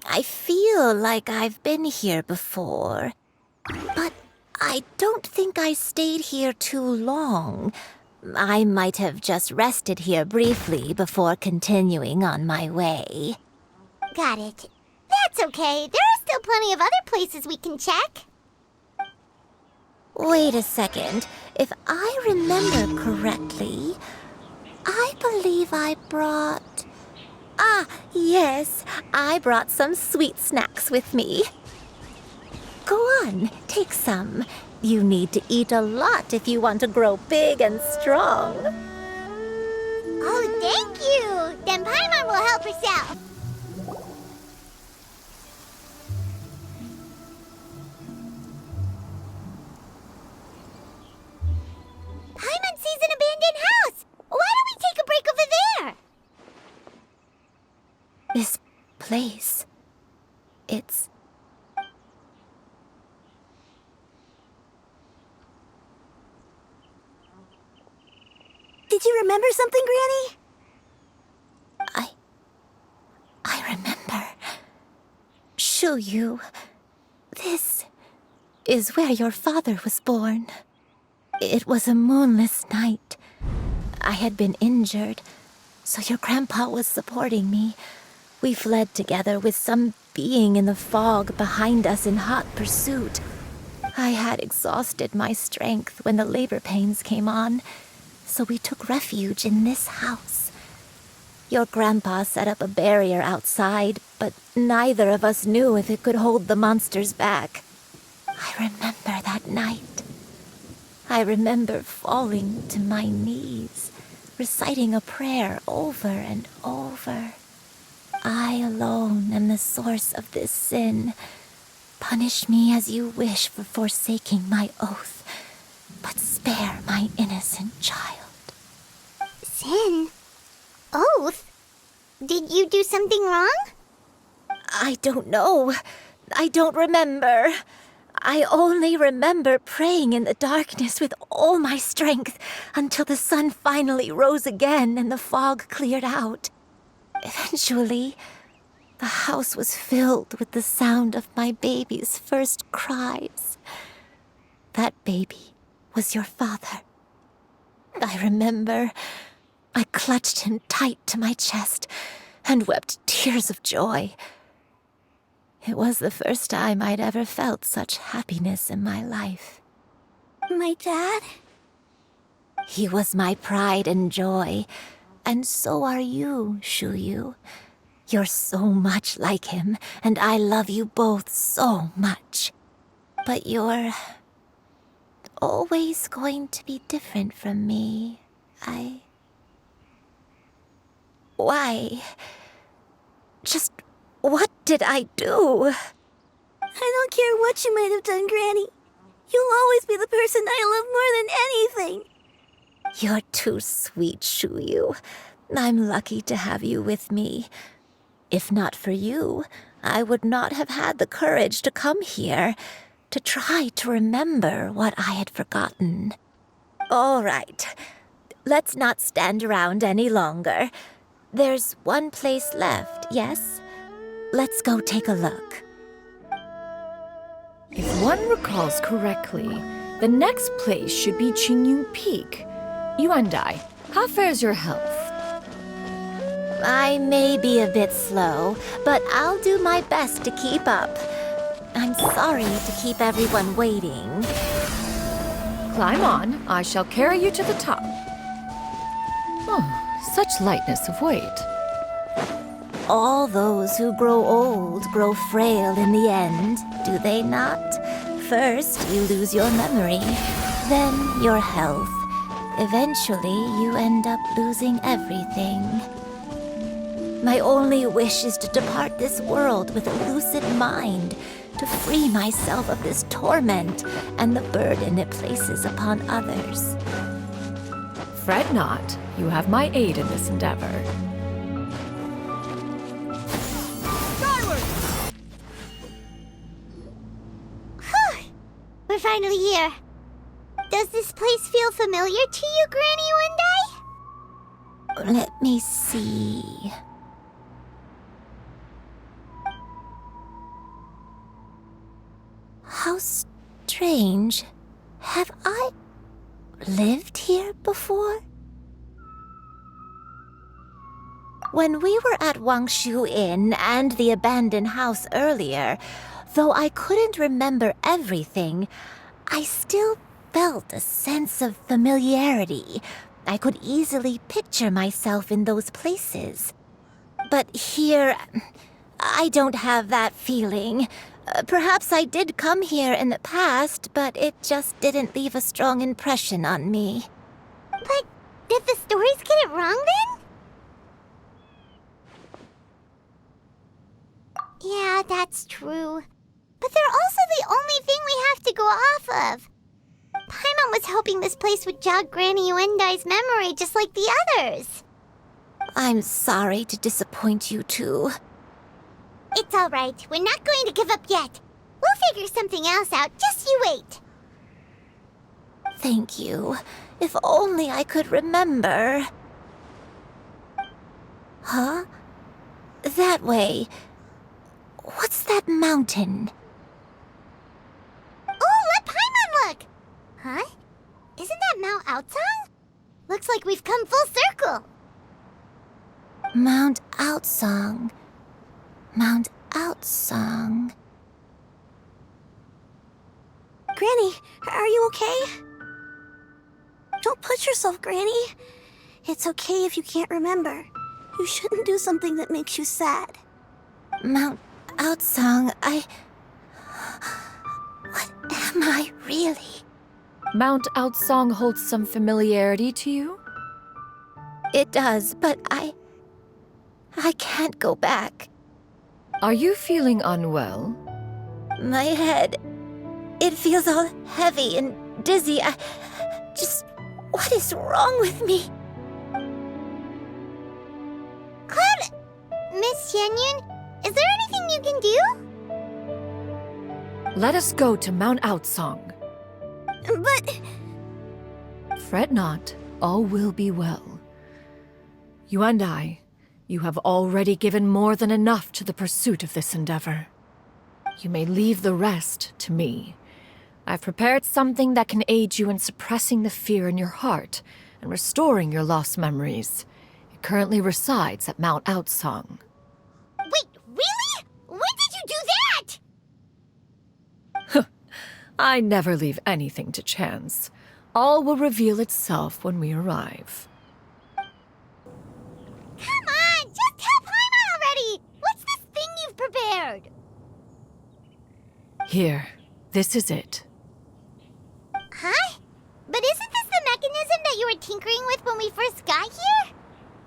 I feel like I've been here before, but I don't think I stayed here too long. I might have just rested here briefly before continuing on my way. Got it. That's okay. There are still plenty of other places we can check. Wait a second. If I remember correctly, I believe I brought... yes, I brought some sweet snacks with me. Go on, take some. You need to eat a lot if you want to grow big and strong. Oh, thank you! Then Paimon will help herself. Paimon sees an abandoned house! Why don't we take a break over there? This place, it's... Did you remember something, Granny? I remember. Xianyun, this is where your father was born. It was a moonless night. I had been injured, so your grandpa was supporting me. We fled together with some being in the fog behind us in hot pursuit. I had exhausted my strength when the labor pains came on, so we took refuge in this house. Your grandpa set up a barrier outside, but neither of us knew if it could hold the monsters back. I remember that night. I remember falling to my knees, reciting a prayer over and over. I alone am the source of this sin. Punish me as you wish for forsaking my oath, but spare my innocent child. Sin? Oath? Did you do something wrong? I don't know. I don't remember. I only remember praying in the darkness with all my strength until the sun finally rose again and the fog cleared out. Eventually, the house was filled with the sound of my baby's first cries. That baby was your father. I remember I clutched him tight to my chest and wept tears of joy. It was the first time I'd ever felt such happiness in my life. My dad? He was my pride and joy, and so are you, Xianyun. You're so much like him, and I love you both so much. But you're always going to be different from me. Why? Just what did I do? I don't care what you might have done, Granny. You'll always be the person I love more than anything. You're too sweet, Xianyun. I'm lucky to have you with me. If not for you, I would not have had the courage to come here, to try to remember what I had forgotten. All right, let's not stand around any longer. There's one place left, yes? Let's go take a look. If one recalls correctly, the next place should be Xianyun Peak. You and I, how fares your health? I may be a bit slow, but I'll do my best to keep up. I'm sorry to keep everyone waiting. Climb on, I shall carry you to the top. Oh, such lightness of weight. All those who grow old grow frail in the end, do they not? First, you lose your memory, then your health. Eventually, you end up losing everything. My only wish is to depart this world with a lucid mind, to free myself of this torment and the burden it places upon others. Fret not, you have my aid in this endeavor. We're finally here. Does this place feel familiar to you, Granny, one day? Let me see. How strange. Have I lived here before? When we were at Wangshu Inn and the abandoned house earlier, though I couldn't remember everything, I still felt a sense of familiarity. I could easily picture myself in those places. But here, I don't have that feeling. Perhaps I did come here in the past, but it just didn't leave a strong impression on me. But did the stories get it wrong then? Yeah, that's true. But they're also the only thing we have to go off of. Paimon was hoping this place would jog Granny Yuendai's memory just like the others. I'm sorry to disappoint you too. It's all right. We're not going to give up yet. We'll figure something else out. Just you wait. Thank you. If only I could remember. Huh? That way. What's that mountain? Oh, let Paimon look! Huh? Isn't that Mount Outsong? Looks like we've come full circle. Mount Outsong. Mount Outsong. Granny, are you okay? Don't push yourself, Granny. It's okay if you can't remember. You shouldn't do something that makes you sad. Mount Outsong, What am I really? Mount Outsong holds some familiarity to you? It does, but I can't go back. Are you feeling unwell? My head, it feels all heavy and dizzy. What is wrong with me? Cloud, Miss Xianyun, is there anything you can do? Let us go to Mount Outsong. But... Fret not, all will be well. You and I, you have already given more than enough to the pursuit of this endeavor. You may leave the rest to me. I've prepared something that can aid you in suppressing the fear in your heart and restoring your lost memories. It currently resides at Mount Outsong. Wait, really? When did you do that? I never leave anything to chance. All will reveal itself when we arrive. Come on, just tell Paimon already! What's this thing you've prepared? Here, this is it. Huh? But isn't this the mechanism that you were tinkering with when we first got here?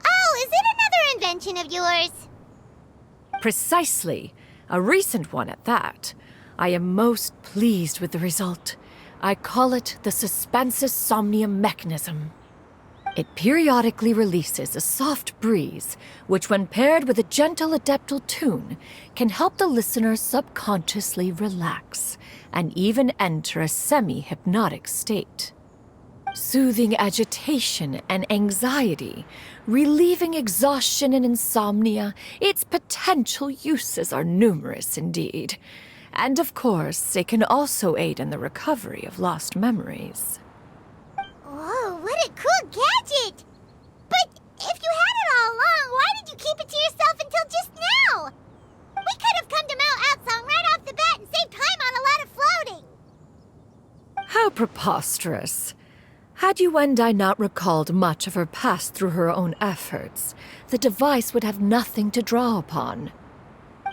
Oh, is it another invention of yours? Precisely. A recent one at that. I am most pleased with the result. I call it the Suspensus Somnium mechanism. It periodically releases a soft breeze, which when paired with a gentle adeptal tune, can help the listener subconsciously relax and even enter a semi-hypnotic state. Soothing agitation and anxiety, relieving exhaustion and insomnia, its potential uses are numerous indeed. And of course, it can also aid in the recovery of lost memories. Whoa, what a cool gadget! But if you had it all along, why did you keep it to yourself until just now? We could have come to Mount Outsong right off the bat and saved time on a lot of floating. How preposterous. Had Yuendai not recalled much of her past through her own efforts, the device would have nothing to draw upon.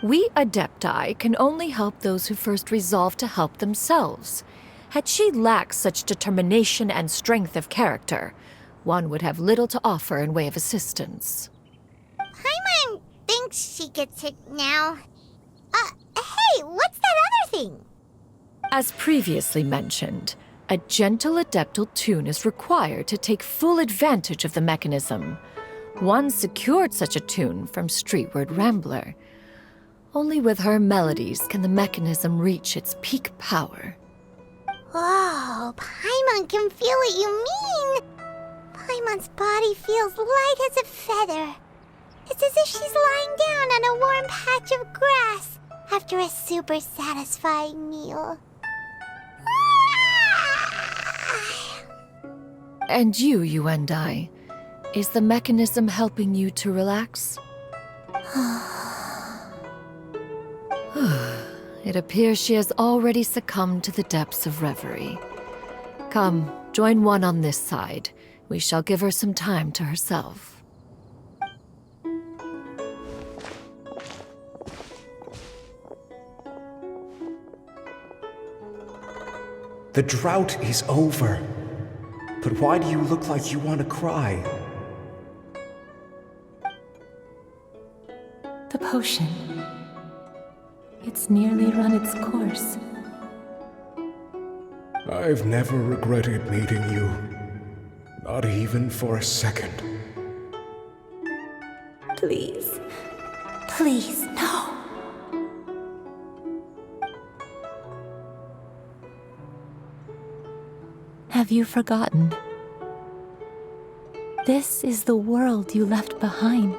We Adepti can only help those who first resolve to help themselves. Had she lacked such determination and strength of character, one would have little to offer in way of assistance. Paimon thinks she gets it now. Hey, what's that other thing? As previously mentioned, a gentle adeptal tune is required to take full advantage of the mechanism. One secured such a tune from Streetward Rambler. Only with her melodies can the mechanism reach its peak power. Whoa, Paimon can feel what you mean. Paimon's body feels light as a feather. It's as if she's lying down on a warm patch of grass after a super satisfying meal. And you and I, is the mechanism helping you to relax? It appears she has already succumbed to the depths of reverie. Come, join one on this side. We shall give her some time to herself. The drought is over. But why do you look like you want to cry? The potion. It's nearly run its course. I've never regretted meeting you. Not even for a second. Please. Please, no. Have you forgotten? This is the world you left behind.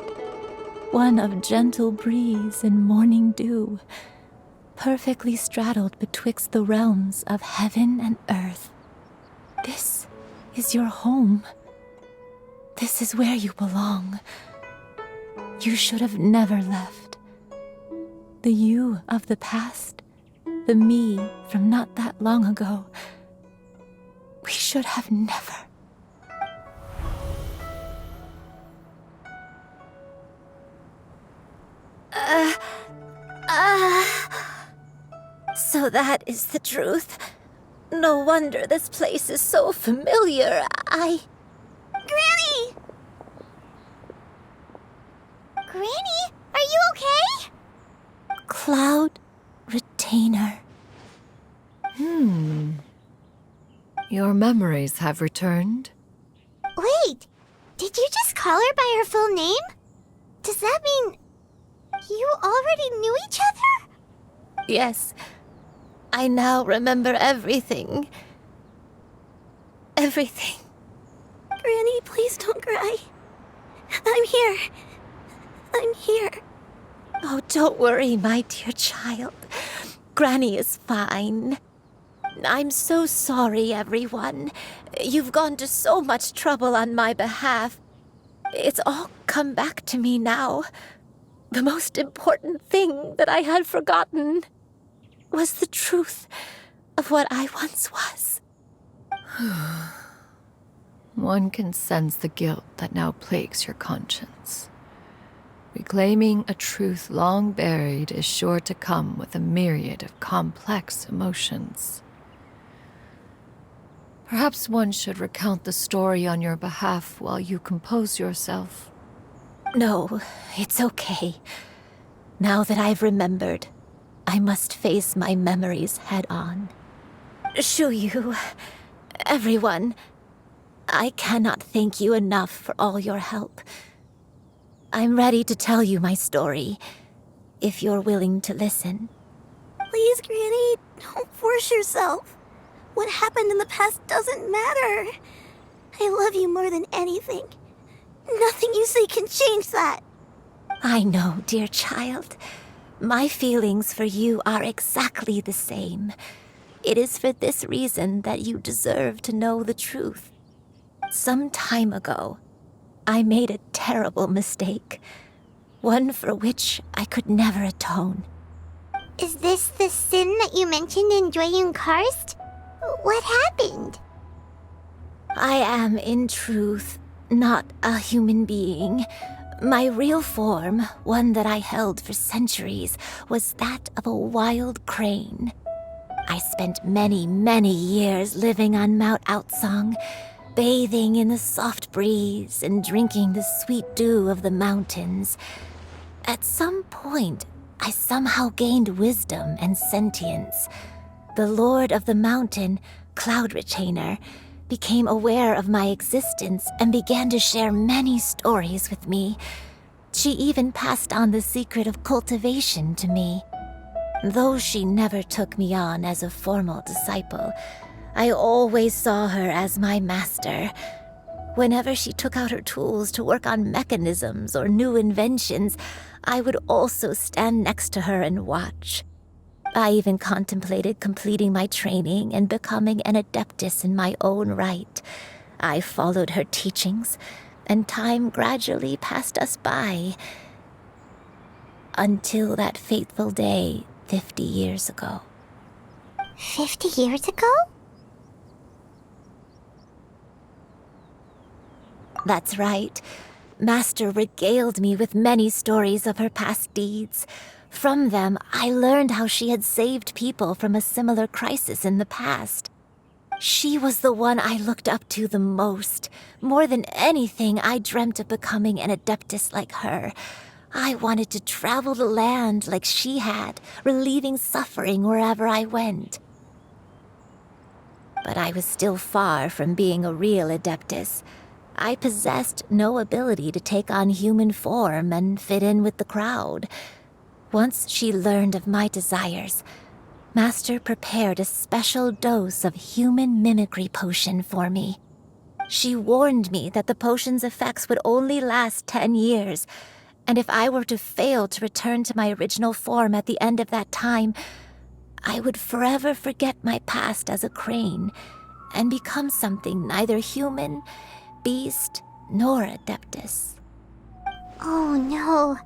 One of gentle breeze and morning dew, perfectly straddled betwixt the realms of heaven and earth. This is your home. This is where you belong. You should have never left. The you of the past, the me from not that long ago. We should have never. So that is the truth. No wonder this place is so familiar. Granny! Granny, are you okay? Cloud Retainer. Your memories have returned? Wait, did you just call her by her full name? Does that mean you already knew each other? Yes, I now remember everything. Everything. Granny, please don't cry. I'm here. I'm here. Oh, don't worry, my dear child. Granny is fine. I'm so sorry, everyone. You've gone to so much trouble on my behalf. It's all come back to me now. The most important thing that I had forgotten was the truth of what I once was. One can sense the guilt that now plagues your conscience. Reclaiming a truth long buried is sure to come with a myriad of complex emotions. Perhaps one should recount the story on your behalf while you compose yourself. No, it's okay. Now that I've remembered, I must face my memories head on. Shuyu, everyone, I cannot thank you enough for all your help. I'm ready to tell you my story, if you're willing to listen. Please, Granny, don't force yourself. What happened in the past doesn't matter. I love you more than anything. Nothing you say can change that. I know, dear child. My feelings for you are exactly the same. It is for this reason that you deserve to know the truth. Some time ago, I made a terrible mistake. One for which I could never atone. Is this the sin that you mentioned in Xianyun Karst? What happened? I am, in truth, not a human being. My real form, one that I held for centuries, was that of a wild crane. I spent many, many years living on Mount Outsong, bathing in the soft breeze and drinking the sweet dew of the mountains. At some point, I somehow gained wisdom and sentience. The Lord of the Mountain, Cloud Retainer, became aware of my existence and began to share many stories with me. She even passed on the secret of cultivation to me. Though she never took me on as a formal disciple, I always saw her as my master. Whenever she took out her tools to work on mechanisms or new inventions, I would also stand next to her and watch. I even contemplated completing my training and becoming an adeptus in my own right. I followed her teachings, and time gradually passed us by. Until that fateful day 50 years ago. 50 years ago? That's right. Master regaled me with many stories of her past deeds. From them, I learned how she had saved people from a similar crisis in the past. She was the one I looked up to the most. More than anything, I dreamt of becoming an adeptus like her. I wanted to travel the land like she had, relieving suffering wherever I went. But I was still far from being a real adeptus. I possessed no ability to take on human form and fit in with the crowd. Once she learned of my desires, Master prepared a special dose of human mimicry potion for me. She warned me that the potion's effects would only last 10 years, and if I were to fail to return to my original form at the end of that time, I would forever forget my past as a crane and become something neither human, beast, nor adeptus. Oh no.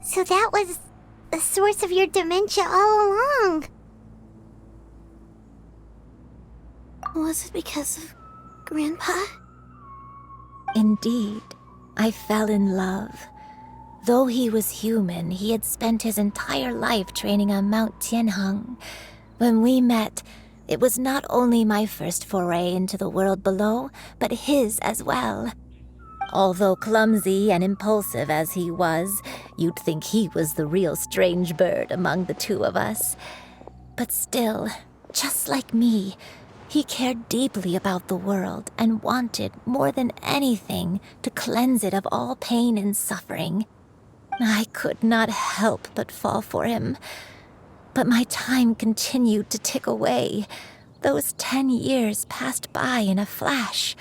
So that was the source of your dementia all along. Was it because of Grandpa? Indeed, I fell in love. Though he was human, he had spent his entire life training on Mount Tianheng. When we met, it was not only my first foray into the world below, but his as well. Although clumsy and impulsive as he was, you'd think he was the real strange bird among the two of us. But still, just like me, he cared deeply about the world and wanted, more than anything, to cleanse it of all pain and suffering. I could not help but fall for him. But my time continued to tick away. Those 10 years passed by in a flash.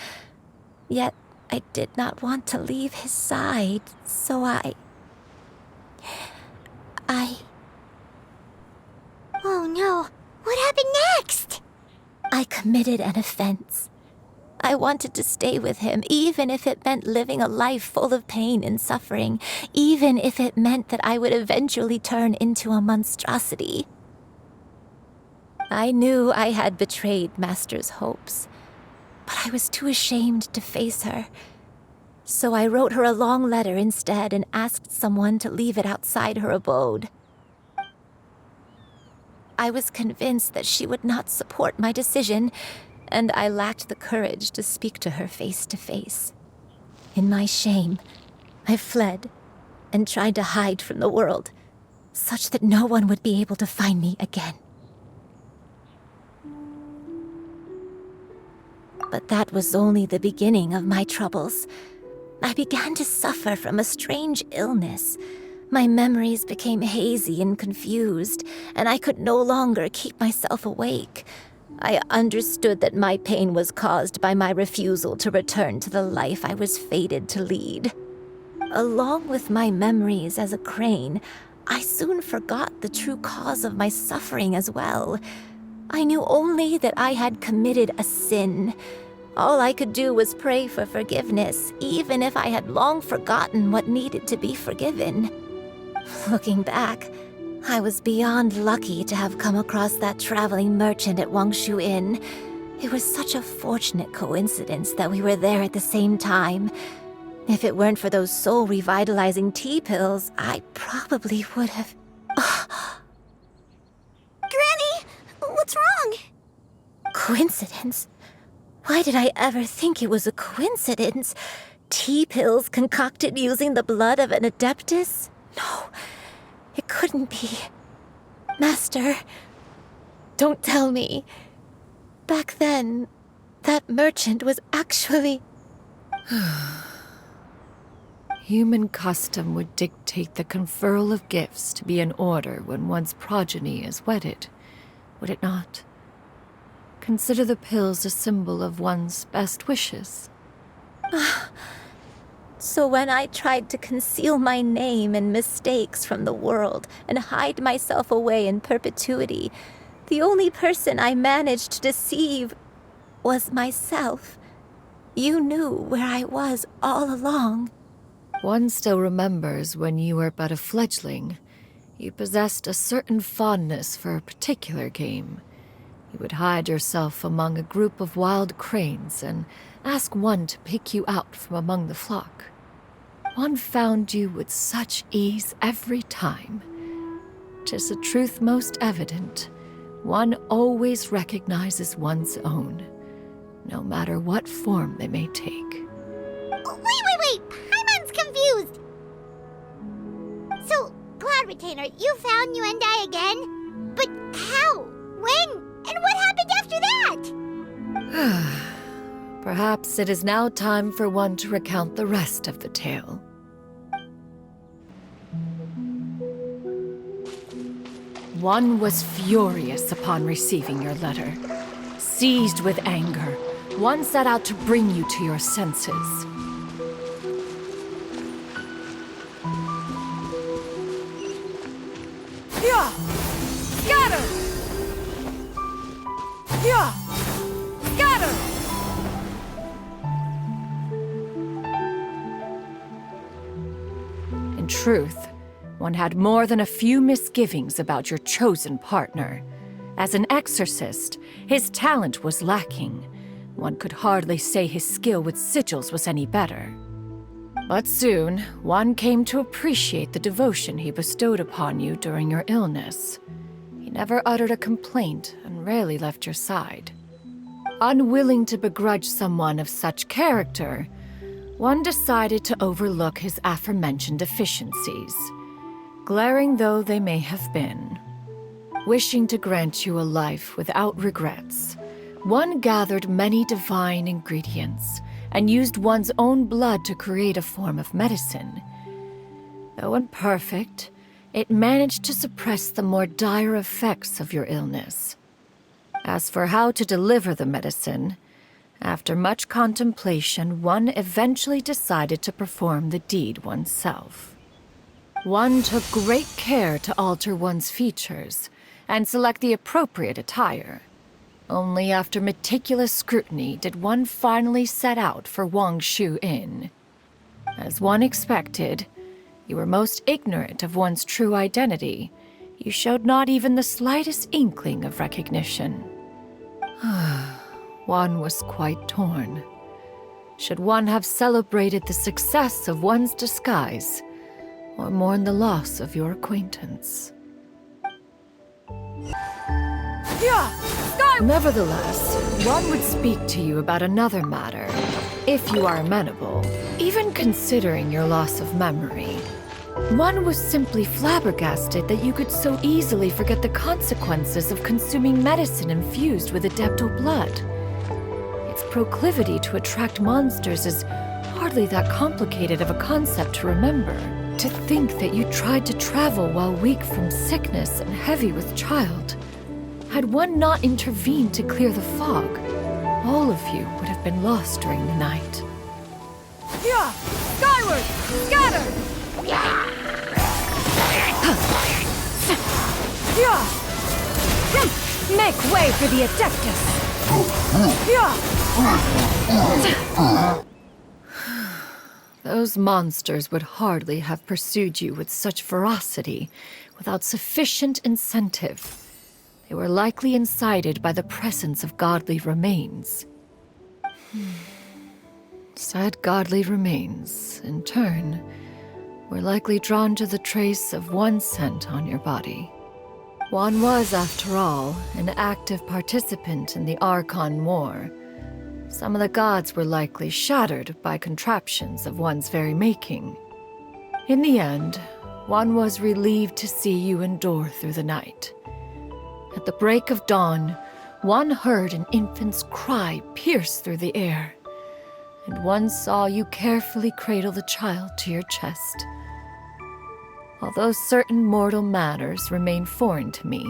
Yet I did not want to leave his side, so I... Oh no, what happened next? I committed an offense. I wanted to stay with him, even if it meant living a life full of pain and suffering, even if it meant that I would eventually turn into a monstrosity. I knew I had betrayed Master's hopes, but I was too ashamed to face her. So I wrote her a long letter instead and asked someone to leave it outside her abode. I was convinced that she would not support my decision, and I lacked the courage to speak to her face to face. In my shame, I fled and tried to hide from the world, such that no one would be able to find me again. But that was only the beginning of my troubles. I began to suffer from a strange illness. My memories became hazy and confused, and I could no longer keep myself awake. I understood that my pain was caused by my refusal to return to the life I was fated to lead. Along with my memories as a crane, I soon forgot the true cause of my suffering as well. I knew only that I had committed a sin. All I could do was pray for forgiveness, even if I had long forgotten what needed to be forgiven. Looking back, I was beyond lucky to have come across that traveling merchant at Wangshu Inn. It was such a fortunate coincidence that we were there at the same time. If it weren't for those soul-revitalizing tea pills, I probably would have... Granny! What's wrong? Coincidence? Why did I ever think it was a coincidence? Tea pills concocted using the blood of an adeptus? No, it couldn't be. Master, don't tell me. Back then, that merchant was actually... Human custom would dictate the conferral of gifts to be in order when one's progeny is wedded, would it not? Consider the pills a symbol of one's best wishes. So when I tried to conceal my name and mistakes from the world and hide myself away in perpetuity, the only person I managed to deceive was myself. You knew where I was all along. One still remembers when you were but a fledgling. You possessed a certain fondness for a particular game. You would hide yourself among a group of wild cranes and ask one to pick you out from among the flock. One found you with such ease every time. 'Tis a truth most evident. One always recognizes one's own. no matter what form they may take. Wait! Paimon's confused! So, Cloud Retainer, you found Yuendai again? But how? When? And what happened after that? Perhaps it is now time for one to recount the rest of the tale. One was furious upon receiving your letter. Seized with anger, one set out to bring you to your senses. Yeah! Scatter! Yeah! Scatter! In truth, one had more than a few misgivings about your chosen partner. As an exorcist, his talent was lacking. One could hardly say his skill with sigils was any better. But soon, one came to appreciate the devotion he bestowed upon you during your illness. He never uttered a complaint and rarely left your side. Unwilling to begrudge someone of such character, one decided to overlook his aforementioned deficiencies, glaring though they may have been. Wishing to grant you a life without regrets, one gathered many divine ingredients and used one's own blood to create a form of medicine. Though imperfect, it managed to suppress the more dire effects of your illness. As for how to deliver the medicine, after much contemplation, one eventually decided to perform the deed oneself. One took great care to alter one's features and select the appropriate attire. Only after meticulous scrutiny did one finally set out for Wangshu Inn. As one expected, you were most ignorant of one's true identity. You showed not even the slightest inkling of recognition. One was quite torn. Should one have celebrated the success of one's disguise, or mourn the loss of your acquaintance? Nevertheless, one would speak to you about another matter, if you are amenable. Even considering your loss of memory, one was simply flabbergasted that you could so easily forget the consequences of consuming medicine infused with adeptal blood. Its proclivity to attract monsters is hardly that complicated of a concept to remember. To think that you tried to travel while weak from sickness and heavy with child. Had one not intervened to clear the fog, all of you would have been lost during the night. Yeah! Skyward! Scatter! Yeah! Make way for the Adeptus! Those monsters would hardly have pursued you with such ferocity without sufficient incentive. They were likely incited by the presence of godly remains. Said godly remains, in turn, were likely drawn to the trace of one scent on your body. One was, after all, an active participant in the Archon War. Some of the gods were likely shattered by contraptions of one's very making. In the end, one was relieved to see you endure through the night. At the break of dawn, one heard an infant's cry pierce through the air, and one saw you carefully cradle the child to your chest. Although certain mortal matters remain foreign to me,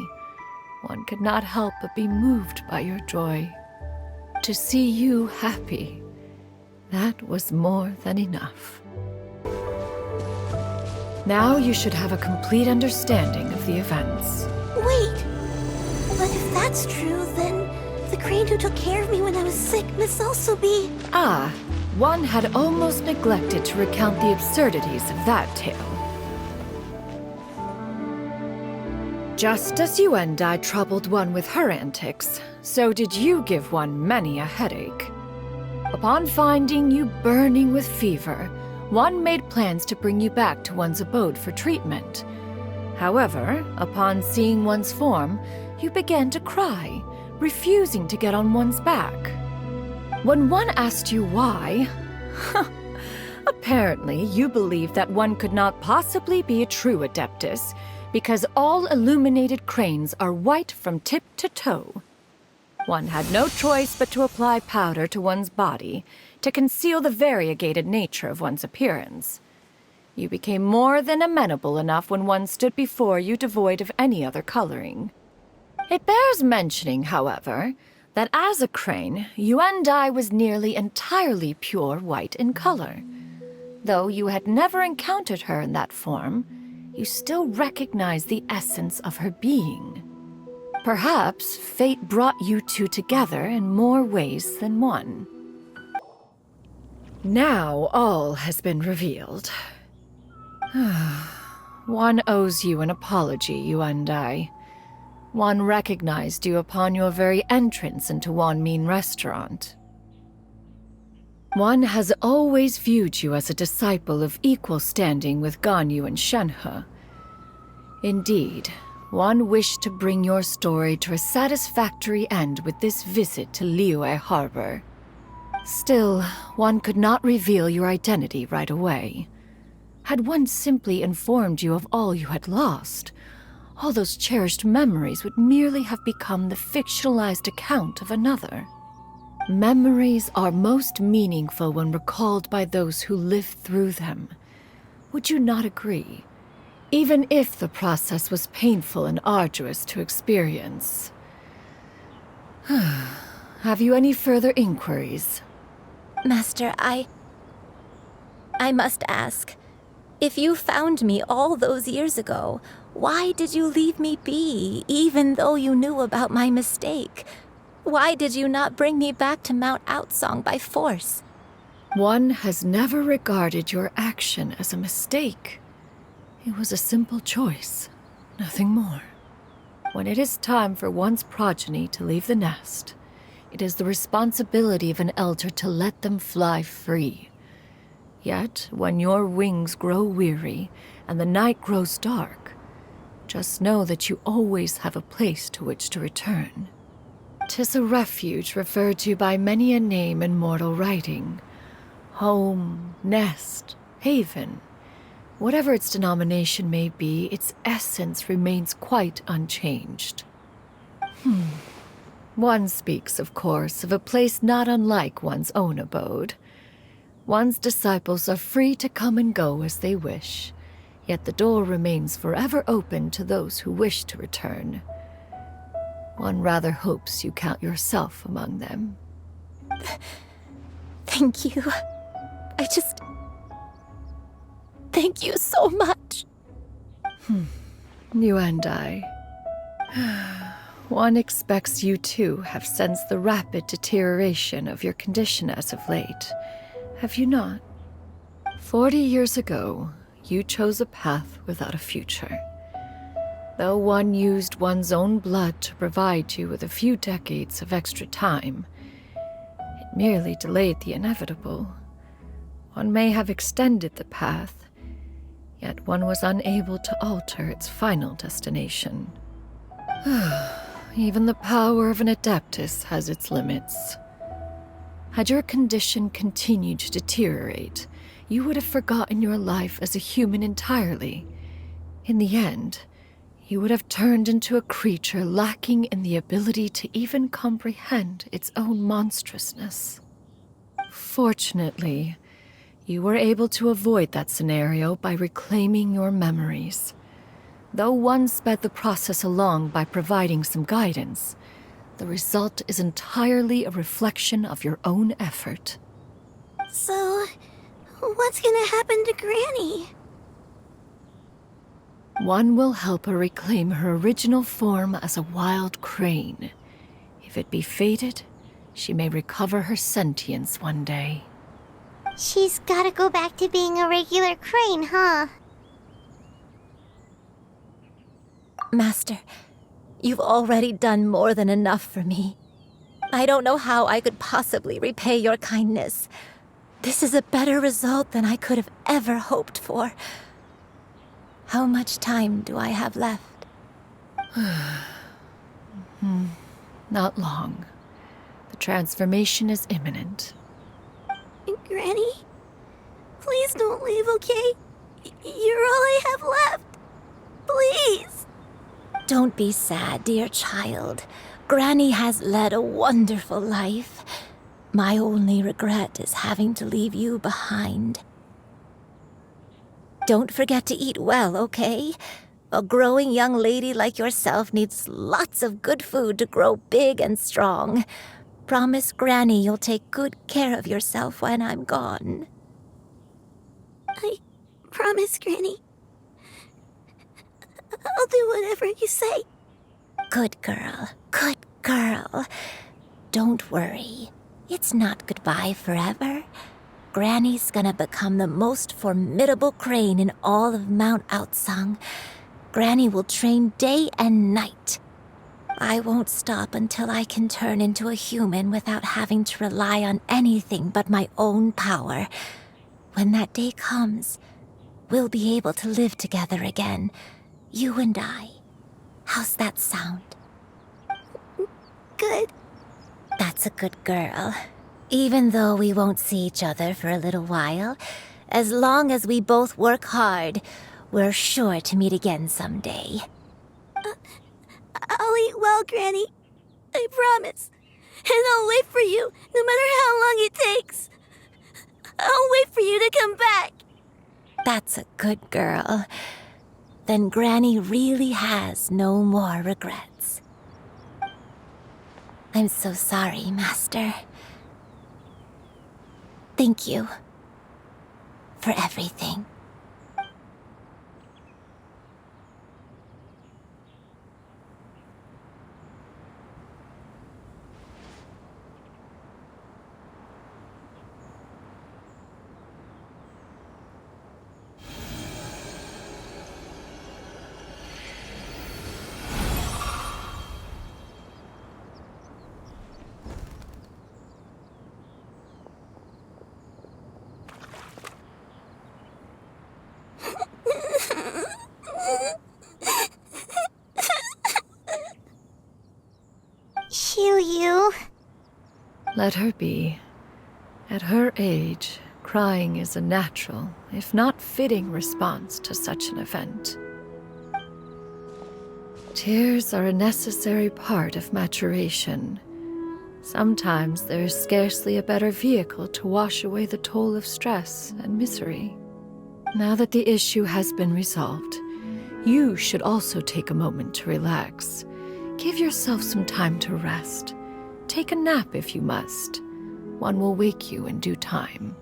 one could not help but be moved by your joy. To see you happy, that was more than enough. Now you should have a complete understanding of the events. Wait! But if that's true, then the crane who took care of me when I was sick must also be... Ah, one had almost neglected to recount the absurdities of that tale. Just as Yuendai troubled one with her antics, so did you give one many a headache. Upon finding you burning with fever, one made plans to bring you back to one's abode for treatment. However, upon seeing one's form, you began to cry, refusing to get on one's back. When one asked you why, apparently you believed that one could not possibly be a true Adeptus because all illuminated cranes are white from tip to toe. One had no choice but to apply powder to one's body to conceal the variegated nature of one's appearance. You became more than amenable enough when one stood before you devoid of any other coloring. It bears mentioning, however, that as a crane, Yuandai was nearly entirely pure white in color. Though you had never encountered her in that form, you still recognized the essence of her being. Perhaps fate brought you two together in more ways than one. Now all has been revealed. One owes you an apology, Yuandai. One recognized you upon your very entrance into Wanmin restaurant. One has always viewed you as a disciple of equal standing with Ganyu and Shenhe. Indeed, one wished to bring your story to a satisfactory end with this visit to Liyue Harbor. Still, one could not reveal your identity right away. Had one simply informed you of all you had lost, all those cherished memories would merely have become the fictionalized account of another. Memories are most meaningful when recalled by those who lived through them. Would you not agree? Even if the process was painful and arduous to experience. Have you any further inquiries? Master, I must ask. If you found me all those years ago, why did you leave me be, even though you knew about my mistake? Why did you not bring me back to Mount Outsong by force? One has never regarded your action as a mistake. It was a simple choice, nothing more. When it is time for one's progeny to leave the nest, it is the responsibility of an elder to let them fly free. Yet, when your wings grow weary and the night grows dark, just know that you always have a place to which to return. 'Tis a refuge referred to by many a name in mortal writing. Home, nest, haven. Whatever its denomination may be, its essence remains quite unchanged. One speaks, of course, of a place not unlike one's own abode. One's disciples are free to come and go as they wish, yet the door remains forever open to those who wish to return. One rather hopes you count yourself among them. Thank you. Thank you so much. You and I. One expects you too have sensed the rapid deterioration of your condition as of late. Have you not? 40 years ago, you chose a path without a future. Though one used one's own blood to provide you with a few decades of extra time, it merely delayed the inevitable. One may have extended the path, yet one was unable to alter its final destination. Even the power of an Adeptus has its limits. Had your condition continued to deteriorate, you would have forgotten your life as a human entirely. In the end, you would have turned into a creature lacking in the ability to even comprehend its own monstrousness. Fortunately, you were able to avoid that scenario by reclaiming your memories. Though one sped the process along by providing some guidance, the result is entirely a reflection of your own effort. So, what's gonna happen to Granny? One will help her reclaim her original form as a wild crane. If it be fated, she may recover her sentience one day. She's gotta go back to being a regular crane, huh? Master, you've already done more than enough for me. I don't know how I could possibly repay your kindness. This is a better result than I could have ever hoped for. How much time do I have left? Not long. The transformation is imminent. Granny? Please don't leave, okay? You're all I have left. Please. Don't be sad, dear child. Granny has led a wonderful life. My only regret is having to leave you behind. Don't forget to eat well, okay? A growing young lady like yourself needs lots of good food to grow big and strong. Promise Granny you'll take good care of yourself when I'm gone. I promise, Granny. I'll do whatever you say. Good girl, good girl. Don't worry. It's not goodbye forever. Granny's gonna become the most formidable crane in all of Mount Outsung. Granny will train day and night. I won't stop until I can turn into a human without having to rely on anything but my own power. When that day comes, we'll be able to live together again, you and I. How's that sound? Good. That's a good girl. Even though we won't see each other for a little while, as long as we both work hard, we're sure to meet again someday. I'll eat well, Granny. I promise. And I'll wait for you, no matter how long it takes. I'll wait for you to come back. That's a good girl. Then Granny really has no more regrets. I'm so sorry, Master. Thank you for everything. Xianyun. Let her be. At her age, crying is a natural, if not fitting, response to such an event. Tears are a necessary part of maturation. Sometimes there is scarcely a better vehicle to wash away the toll of stress and misery. Now that the issue has been resolved, you should also take a moment to relax. Give yourself some time to rest. Take a nap if you must. One will wake you in due time.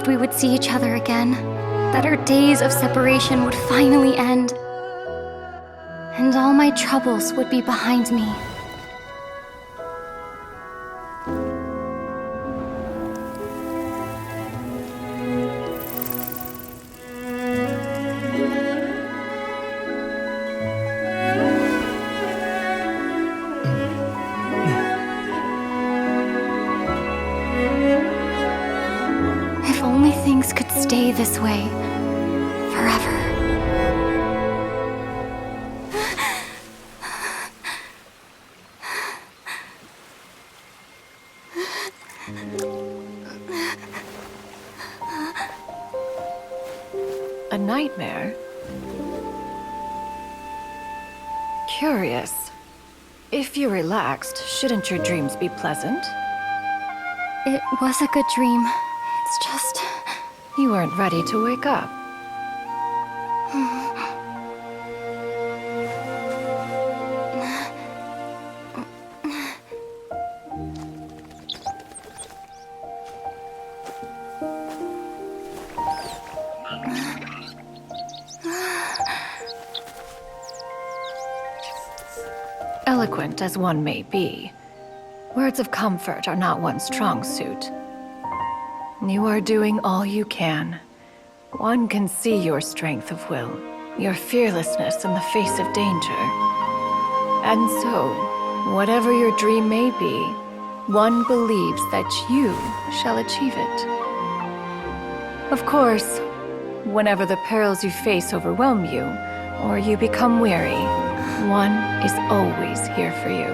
We would see each other again, that our days of separation would finally end, and all my troubles would be behind me. This way, A nightmare? Curious. If you're relaxed, shouldn't your dreams be pleasant? It was a good dream. It's just... You weren't ready to wake up. Eloquent as one may be, words of comfort are not one's strong suit. You are doing all you can. One can see your strength of will, your fearlessness in the face of danger. And so, whatever your dream may be, one believes that you shall achieve it. Of course, whenever the perils you face overwhelm you, or you become weary, one is always here for you.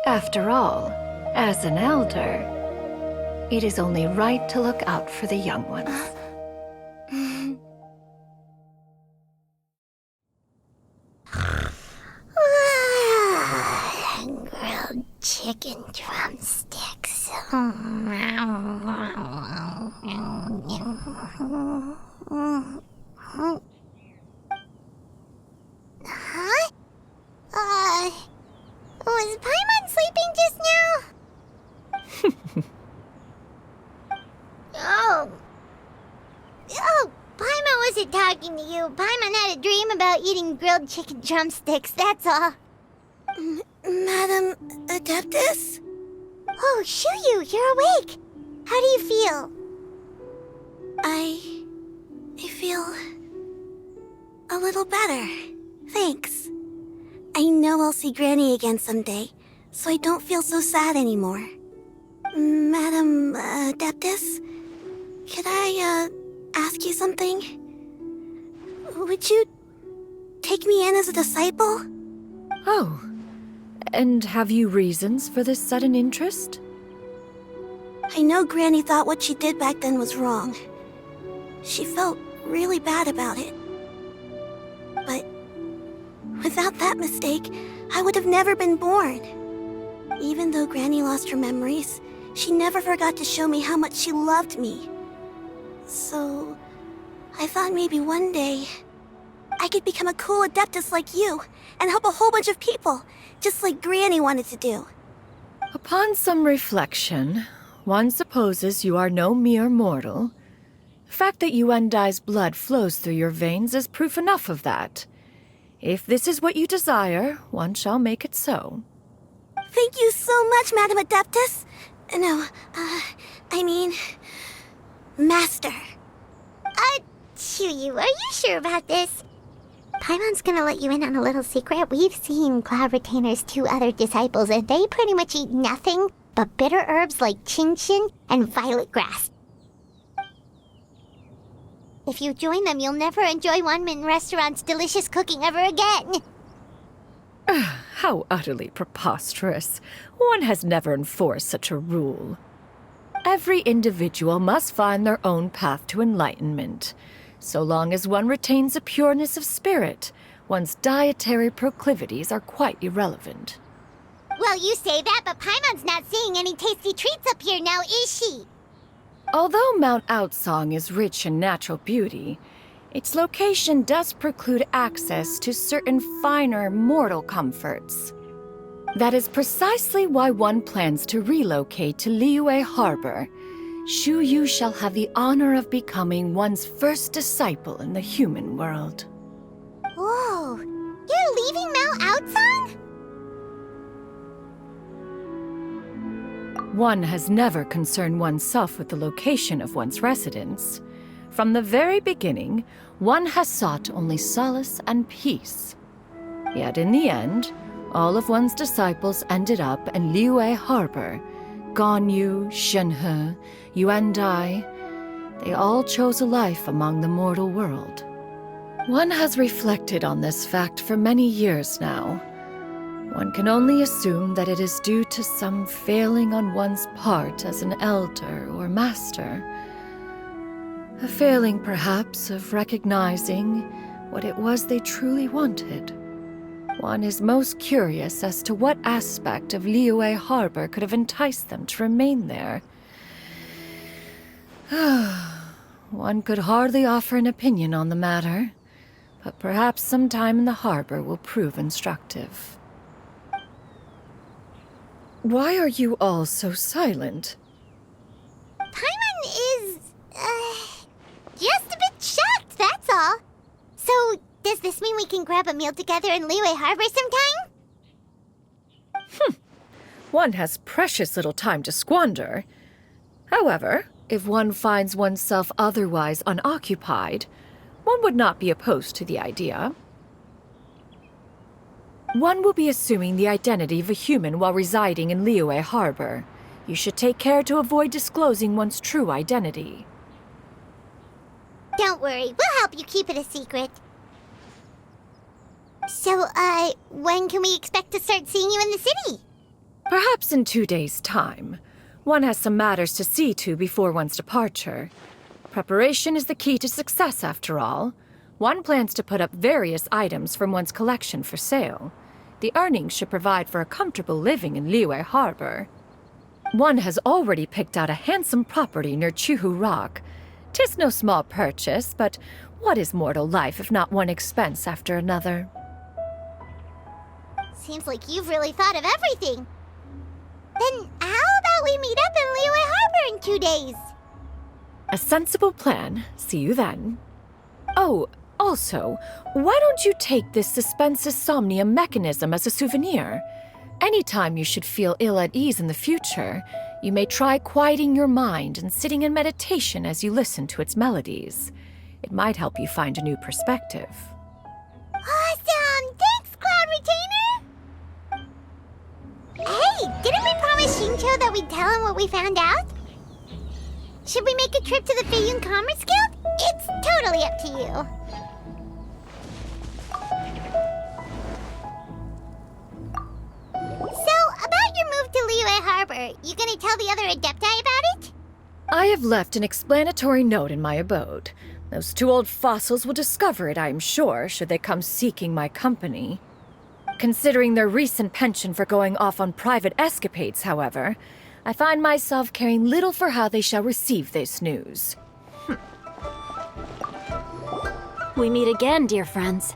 After all, as an elder, it is only right to look out for the young ones. Grilled chicken drumsticks. Huh? Was Paimon sleeping just now? Oh, Paimon wasn't talking to you. Paimon had a dream about eating grilled chicken drumsticks, that's all. Madam Adeptus? Oh, Xianyun, you're awake. How do you feel? I feel a little better. Thanks. I know I'll see Granny again someday, so I don't feel so sad anymore. Madam Adeptus, could I ask you something? Would you take me in as a disciple? Oh, and have you reasons for this sudden interest? I know Granny thought what she did back then was wrong. She felt really bad about it. But without that mistake, I would have never been born. Even though Granny lost her memories, she never forgot to show me how much she loved me. So, I thought maybe one day I could become a cool Adeptus like you and help a whole bunch of people, just like Granny wanted to do. Upon some reflection, one supposes you are no mere mortal. The fact that Yuendai's blood flows through your veins is proof enough of that. If this is what you desire, one shall make it so. Thank you so much, Madam Adeptus. No, I mean... Master. Xianyun, are you sure about this? Paimon's gonna let you in on a little secret. We've seen Cloud Retainer's 2 other disciples, and they pretty much eat nothing but bitter herbs like chin-chin and violet grass. If you join them, you'll never enjoy Wanmin Restaurant's delicious cooking ever again. How utterly preposterous. One has never enforced such a rule. Every individual must find their own path to enlightenment. So long as one retains a pureness of spirit, one's dietary proclivities are quite irrelevant. Well, you say that, but Paimon's not seeing any tasty treats up here now, is she? Although Mount Outsong is rich in natural beauty, its location does preclude access to certain finer mortal comforts. That is precisely why one plans to relocate to Liyue Harbor. Shu Yu shall have the honor of becoming one's first disciple in the human world. Whoa, you're leaving Mount Outsong? One has never concerned oneself with the location of one's residence. From the very beginning, one has sought only solace and peace. Yet in the end, all of one's disciples ended up in Liyue Harbor. Ganyu, Shenhe, Yuendai, they all chose a life among the mortal world. One has reflected on this fact for many years now. One can only assume that it is due to some failing on one's part as an elder or master. A failing, perhaps, of recognizing what it was they truly wanted. One is most curious as to what aspect of Liyue Harbor could have enticed them to remain there. One could hardly offer an opinion on the matter, but perhaps some time in the harbor will prove instructive. Why are you all so silent? Paimon is, just a bit shocked, that's all. So, does this mean we can grab a meal together in Liyue Harbor sometime? One has precious little time to squander. However, if one finds oneself otherwise unoccupied, one would not be opposed to the idea. One will be assuming the identity of a human while residing in Liyue Harbor. You should take care to avoid disclosing one's true identity. Don't worry, we'll help you keep it a secret. So, when can we expect to start seeing you in the city? Perhaps in 2 days' time. One has some matters to see to before one's departure. Preparation is the key to success, after all. One plans to put up various items from one's collection for sale. The earnings should provide for a comfortable living in Liyue Harbor. One has already picked out a handsome property near Chuhu Rock. 'Tis no small purchase, but what is mortal life if not one expense after another? Seems like you've really thought of everything. Then how about we meet up in Liyue Harbor in 2 days? A sensible plan. See you then. Oh, also, why don't you take this suspense insomnia mechanism as a souvenir? Anytime you should feel ill at ease in the future, you may try quieting your mind and sitting in meditation as you listen to its melodies. It might help you find a new perspective. Awesome! Thanks, Cloud Retainer! Hey, didn't we promise Shincho that we'd tell him what we found out? Should we make a trip to the Feiyun Commerce Guild? It's totally up to you. So, about your move to Liyue Harbor, you gonna tell the other Adepti about it? I have left an explanatory note in my abode. Those 2 old fossils will discover it, I am sure, should they come seeking my company. Considering their recent penchant for going off on private escapades, however, I find myself caring little for how they shall receive this news. We meet again, dear friends.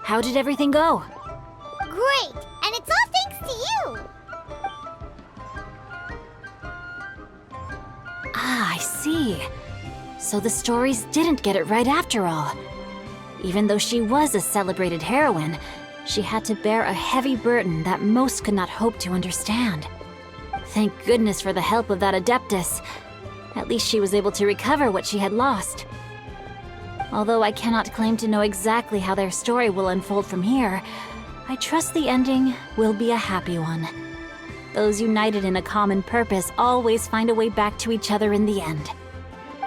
How did everything go? Great! And it's all thanks to you! Ah, I see. So the stories didn't get it right after all. Even though she was a celebrated heroine, she had to bear a heavy burden that most could not hope to understand. Thank goodness for the help of that Adeptus. At least she was able to recover what she had lost. Although I cannot claim to know exactly how their story will unfold from here, I trust the ending will be a happy one. Those united in a common purpose always find a way back to each other in the end.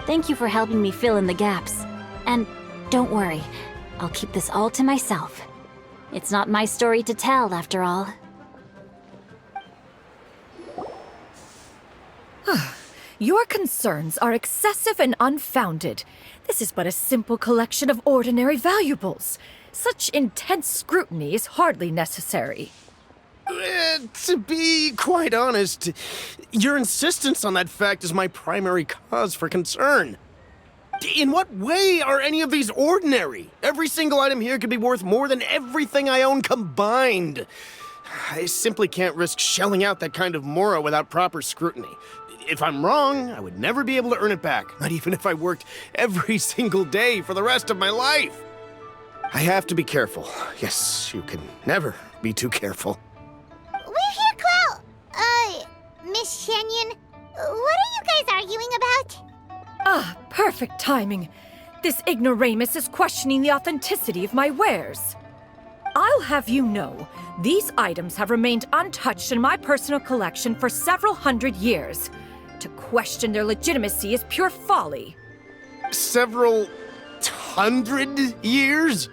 Thank you for helping me fill in the gaps. And don't worry, I'll keep this all to myself. It's not my story to tell, after all. Your concerns are excessive and unfounded. This is but a simple collection of ordinary valuables. Such intense scrutiny is hardly necessary. To be quite honest, your insistence on that fact is my primary cause for concern. In what way are any of these ordinary? Every single item here could be worth more than everything I own combined. I simply can't risk shelling out that kind of mora without proper scrutiny. If I'm wrong, I would never be able to earn it back, not even if I worked every single day for the rest of my life. I have to be careful. Yes, you can never be too careful. We're here, Cloud. Miss Xianyun, what are you guys arguing about? Ah, perfect timing. This ignoramus is questioning the authenticity of my wares. I'll have you know, these items have remained untouched in my personal collection for several hundred years. To question their legitimacy is pure folly. Several hundred years?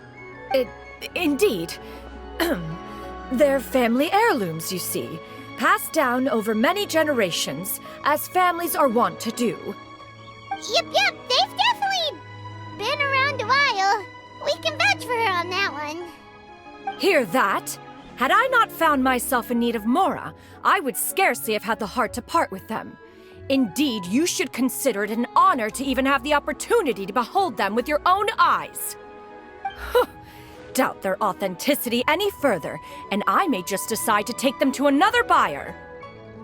Indeed. They're family heirlooms, you see, passed down over many generations, as families are wont to do. Yep, they've definitely one. Hear that? Had I not found myself in need of Mora, I would scarcely have had the heart to part with them. Indeed, you should consider it an honor to even have the opportunity to behold them with your own eyes. Doubt their authenticity any further, and I may just decide to take them to another buyer.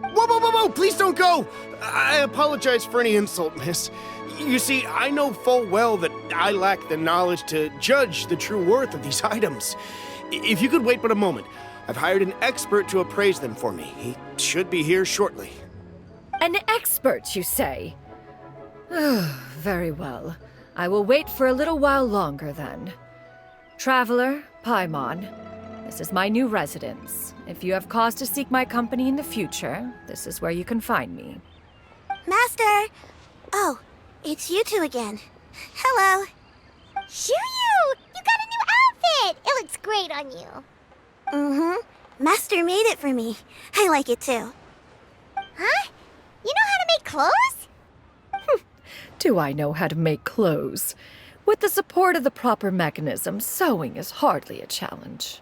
Whoa, whoa, whoa, whoa! Please don't go! I apologize for any insult, miss. You see, I know full well that I lack the knowledge to judge the true worth of these items. If you could wait but a moment, I've hired an expert to appraise them for me. He should be here shortly. An expert, you say? Very well. I will wait for a little while longer, then. Traveler, Paimon, this is my new residence. If you have cause to seek my company in the future, this is where you can find me. Master! Oh, it's you two again. Hello. Xianyun! You got a new outfit! It looks great on you. Mm-hmm. Master made it for me. I like it too. Huh? You know how to make clothes? Do I know how to make clothes? With the support of the proper mechanism, sewing is hardly a challenge.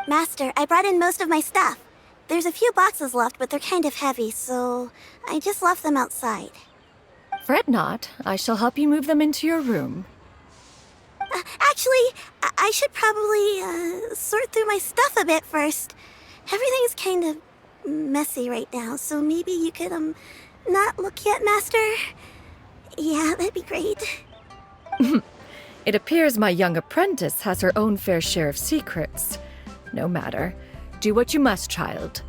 Master, I brought in most of my stuff. There's a few boxes left, but they're kind of heavy, so I just left them outside. Fret not. I shall help you move them into your room. Actually, I should probably sort through my stuff a bit first. Everything's kind of messy right now, so maybe you could, not look yet, Master? Yeah, that'd be great. It appears my young apprentice has her own fair share of secrets. No matter. Do what you must, child.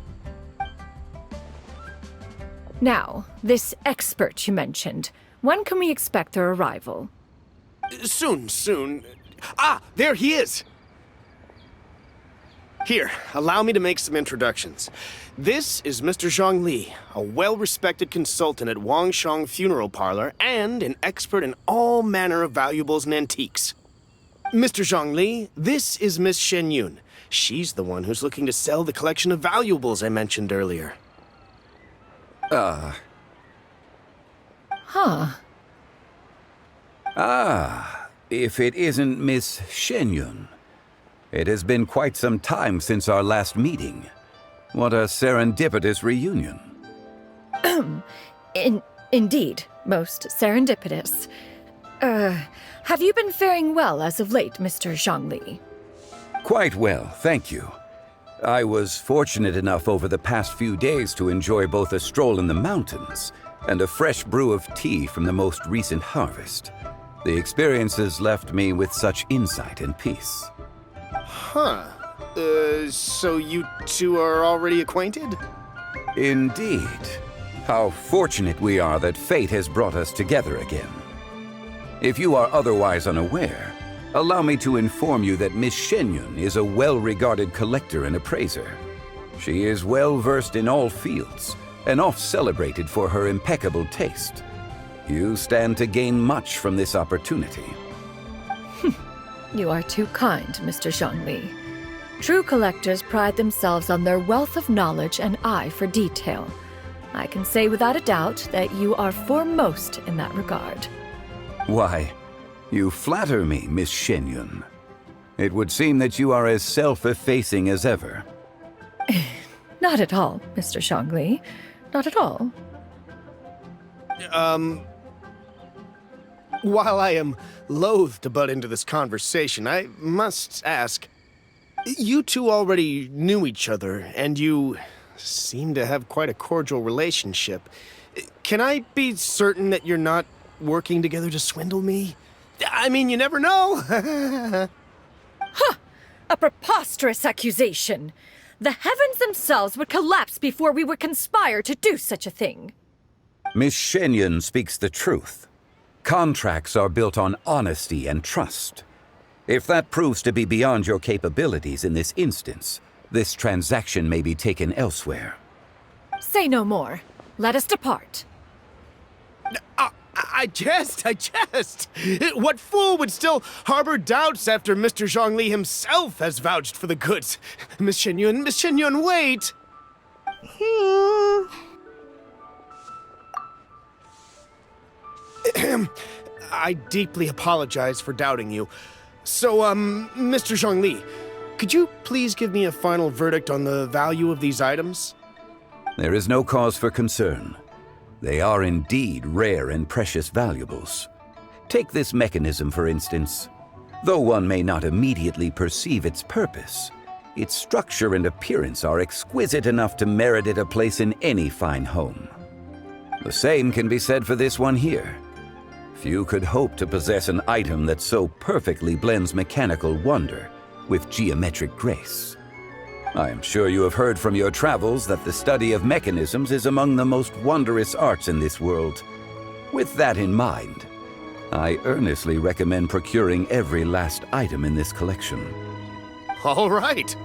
Now, this expert you mentioned, when can we expect their arrival? Soon. Ah, there he is! Here, allow me to make some introductions. This is Mr. Zhongli, a well-respected consultant at Wangshang Funeral Parlor and an expert in all manner of valuables and antiques. Mr. Zhongli, this is Miss Xianyun. She's the one who's looking to sell the collection of valuables I mentioned earlier. Huh. Ah, if it isn't Miss Xianyun. It has been quite some time since our last meeting. What a serendipitous reunion. Indeed, most serendipitous. Have you been faring well as of late, Mr. Zhongli? Quite well, thank you. I was fortunate enough over the past few days to enjoy both a stroll in the mountains and a fresh brew of tea from the most recent harvest. The experiences left me with such insight and peace. Huh. So you two are already acquainted? Indeed. How fortunate we are that fate has brought us together again. If you are otherwise unaware, allow me to inform you that Miss Xianyun is a well-regarded collector and appraiser. She is well-versed in all fields, and oft-celebrated for her impeccable taste. You stand to gain much from this opportunity. You are too kind, Mr. Zhongli. True collectors pride themselves on their wealth of knowledge and eye for detail. I can say without a doubt that you are foremost in that regard. Why, you flatter me, Miss Xianyun. It would seem that you are as self-effacing as ever. Not at all, Mr. Zhongli. Not at all. While I am loath to butt into this conversation, I must ask, you two already knew each other, and you seem to have quite a cordial relationship. Can I be certain that you're not working together to swindle me? I mean, you never know. Huh! A preposterous accusation. The heavens themselves would collapse before we would conspire to do such a thing. Miss Xianyun speaks the truth. Contracts are built on honesty and trust. If that proves to be beyond your capabilities in this instance, this transaction may be taken elsewhere. Say no more. Let us depart. I jest. What fool would still harbor doubts after Mr. Zhongli himself has vouched for the goods? Miss Xianyun, wait! I deeply apologize for doubting you. So, Mr. Zhongli, could you please give me a final verdict on the value of these items? There is no cause for concern. They are indeed rare and precious valuables. Take this mechanism, for instance. Though one may not immediately perceive its purpose, its structure and appearance are exquisite enough to merit it a place in any fine home. The same can be said for this one here. Few could hope to possess an item that so perfectly blends mechanical wonder with geometric grace. I am sure you have heard from your travels that the study of mechanisms is among the most wondrous arts in this world. With that in mind, I earnestly recommend procuring every last item in this collection. All right.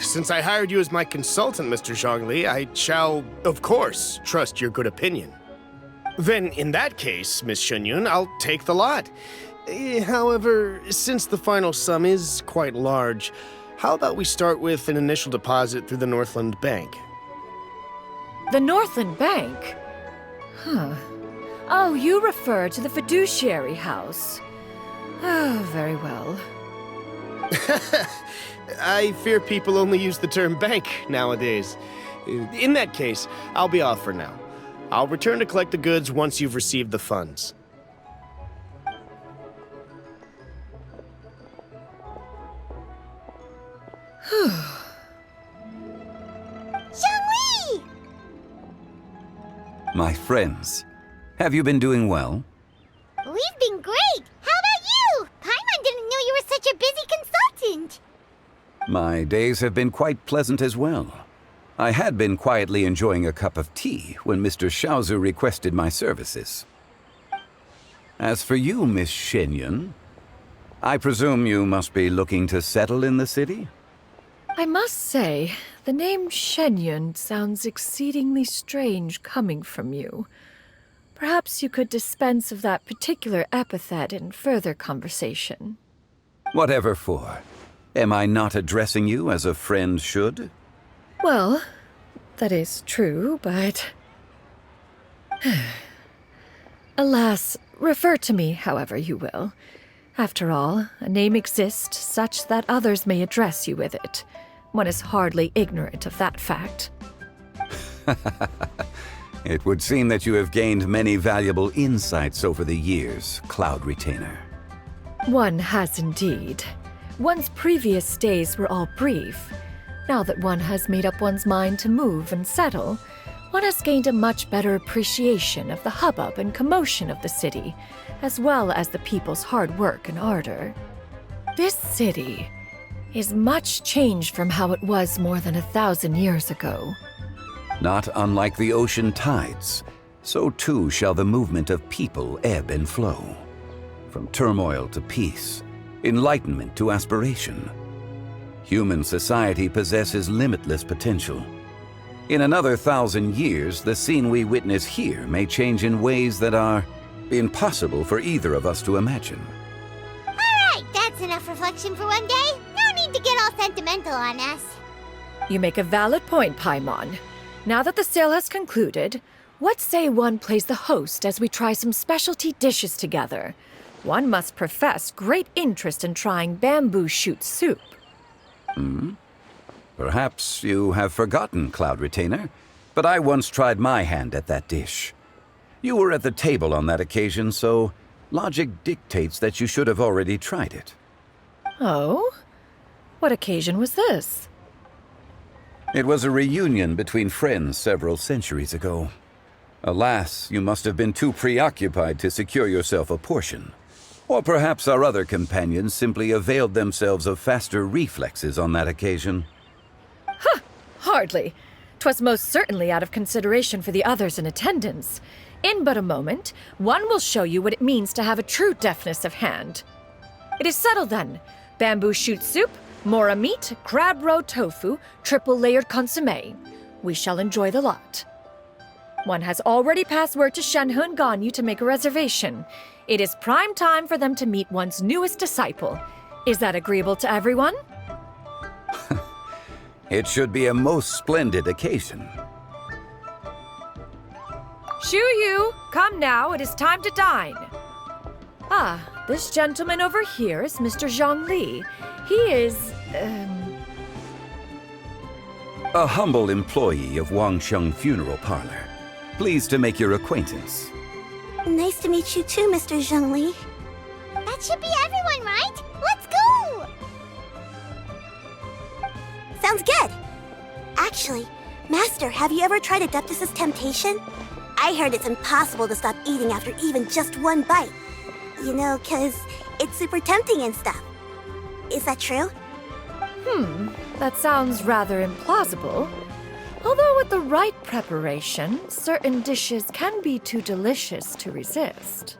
Since I hired you as my consultant, Mr. Zhongli, I shall, of course, trust your good opinion. Then, in that case, Miss Xianyun, I'll take the lot. However, since the final sum is quite large, how about we start with an initial deposit through the Northland Bank? The Northland Bank? Huh. Oh, you refer to the fiduciary house. Oh, very well. I fear people only use the term bank nowadays. In that case, I'll be off for now. I'll return to collect the goods once you've received the funds. Zhongli! My friends, have you been doing well? We've been great! How about you? Paimon didn't know you were such a busy consultant! My days have been quite pleasant as well. I had been quietly enjoying a cup of tea when Mr. Xiaozu requested my services. As for you, Miss Xianyun, I presume you must be looking to settle in the city? I must say, the name Xianyun sounds exceedingly strange coming from you. Perhaps you could dispense of that particular epithet in further conversation. Whatever for. Am I not addressing you as a friend should? Well, that is true, but... Alas, refer to me however you will. After all, a name exists such that others may address you with it. One is hardly ignorant of that fact. It would seem that you have gained many valuable insights over the years, Cloud Retainer. One has indeed. One's previous days were all brief. Now that one has made up one's mind to move and settle, one has gained a much better appreciation of the hubbub and commotion of the city, as well as the people's hard work and ardor. This city is much changed from how it was more than 1,000 years ago. Not unlike the ocean tides, so too shall the movement of people ebb and flow. From turmoil to peace, enlightenment to aspiration. Human society possesses limitless potential. In another 1,000 years, the scene we witness here may change in ways that are impossible for either of us to imagine. Alright, that's enough reflection for one day. No need to get all sentimental on us. You make a valid point, Paimon. Now that the sale has concluded, what say one plays the host as we try some specialty dishes together? One must profess great interest in trying bamboo shoot soup. Perhaps you have forgotten, Cloud Retainer, but I once tried my hand at that dish. You were at the table on that occasion, so logic dictates that you should have already tried it. Oh? What occasion was this? It was a reunion between friends several centuries ago. Alas, you must have been too preoccupied to secure yourself a portion. Or perhaps our other companions simply availed themselves of faster reflexes on that occasion. Huh! Hardly. 'Twas most certainly out of consideration for the others in attendance. In but a moment, one will show you what it means to have a true deftness of hand. It is settled then. Bamboo shoot soup, mora meat, crab roe tofu, triple-layered consommé. We shall enjoy the lot. One has already passed word to Shenhe and Ganyu to make a reservation. It is prime time for them to meet one's newest disciple. Is that agreeable to everyone? It should be a most splendid occasion. Shu Yu, come now, it is time to dine. Ah, This gentleman over here is Mr. Zhongli. He is, A humble employee of Wangsheng Funeral Parlor. Pleased to make your acquaintance. Nice to meet you too, Mr. Zhongli. That should be everyone, right? Let's go! Sounds good. Actually, Master, have you ever tried Adeptus' temptation? I heard it's impossible to stop eating after even just one bite. You know, 'cause it's super tempting and stuff. Is that true? That sounds rather implausible. Although with the right preparation, certain dishes can be too delicious to resist.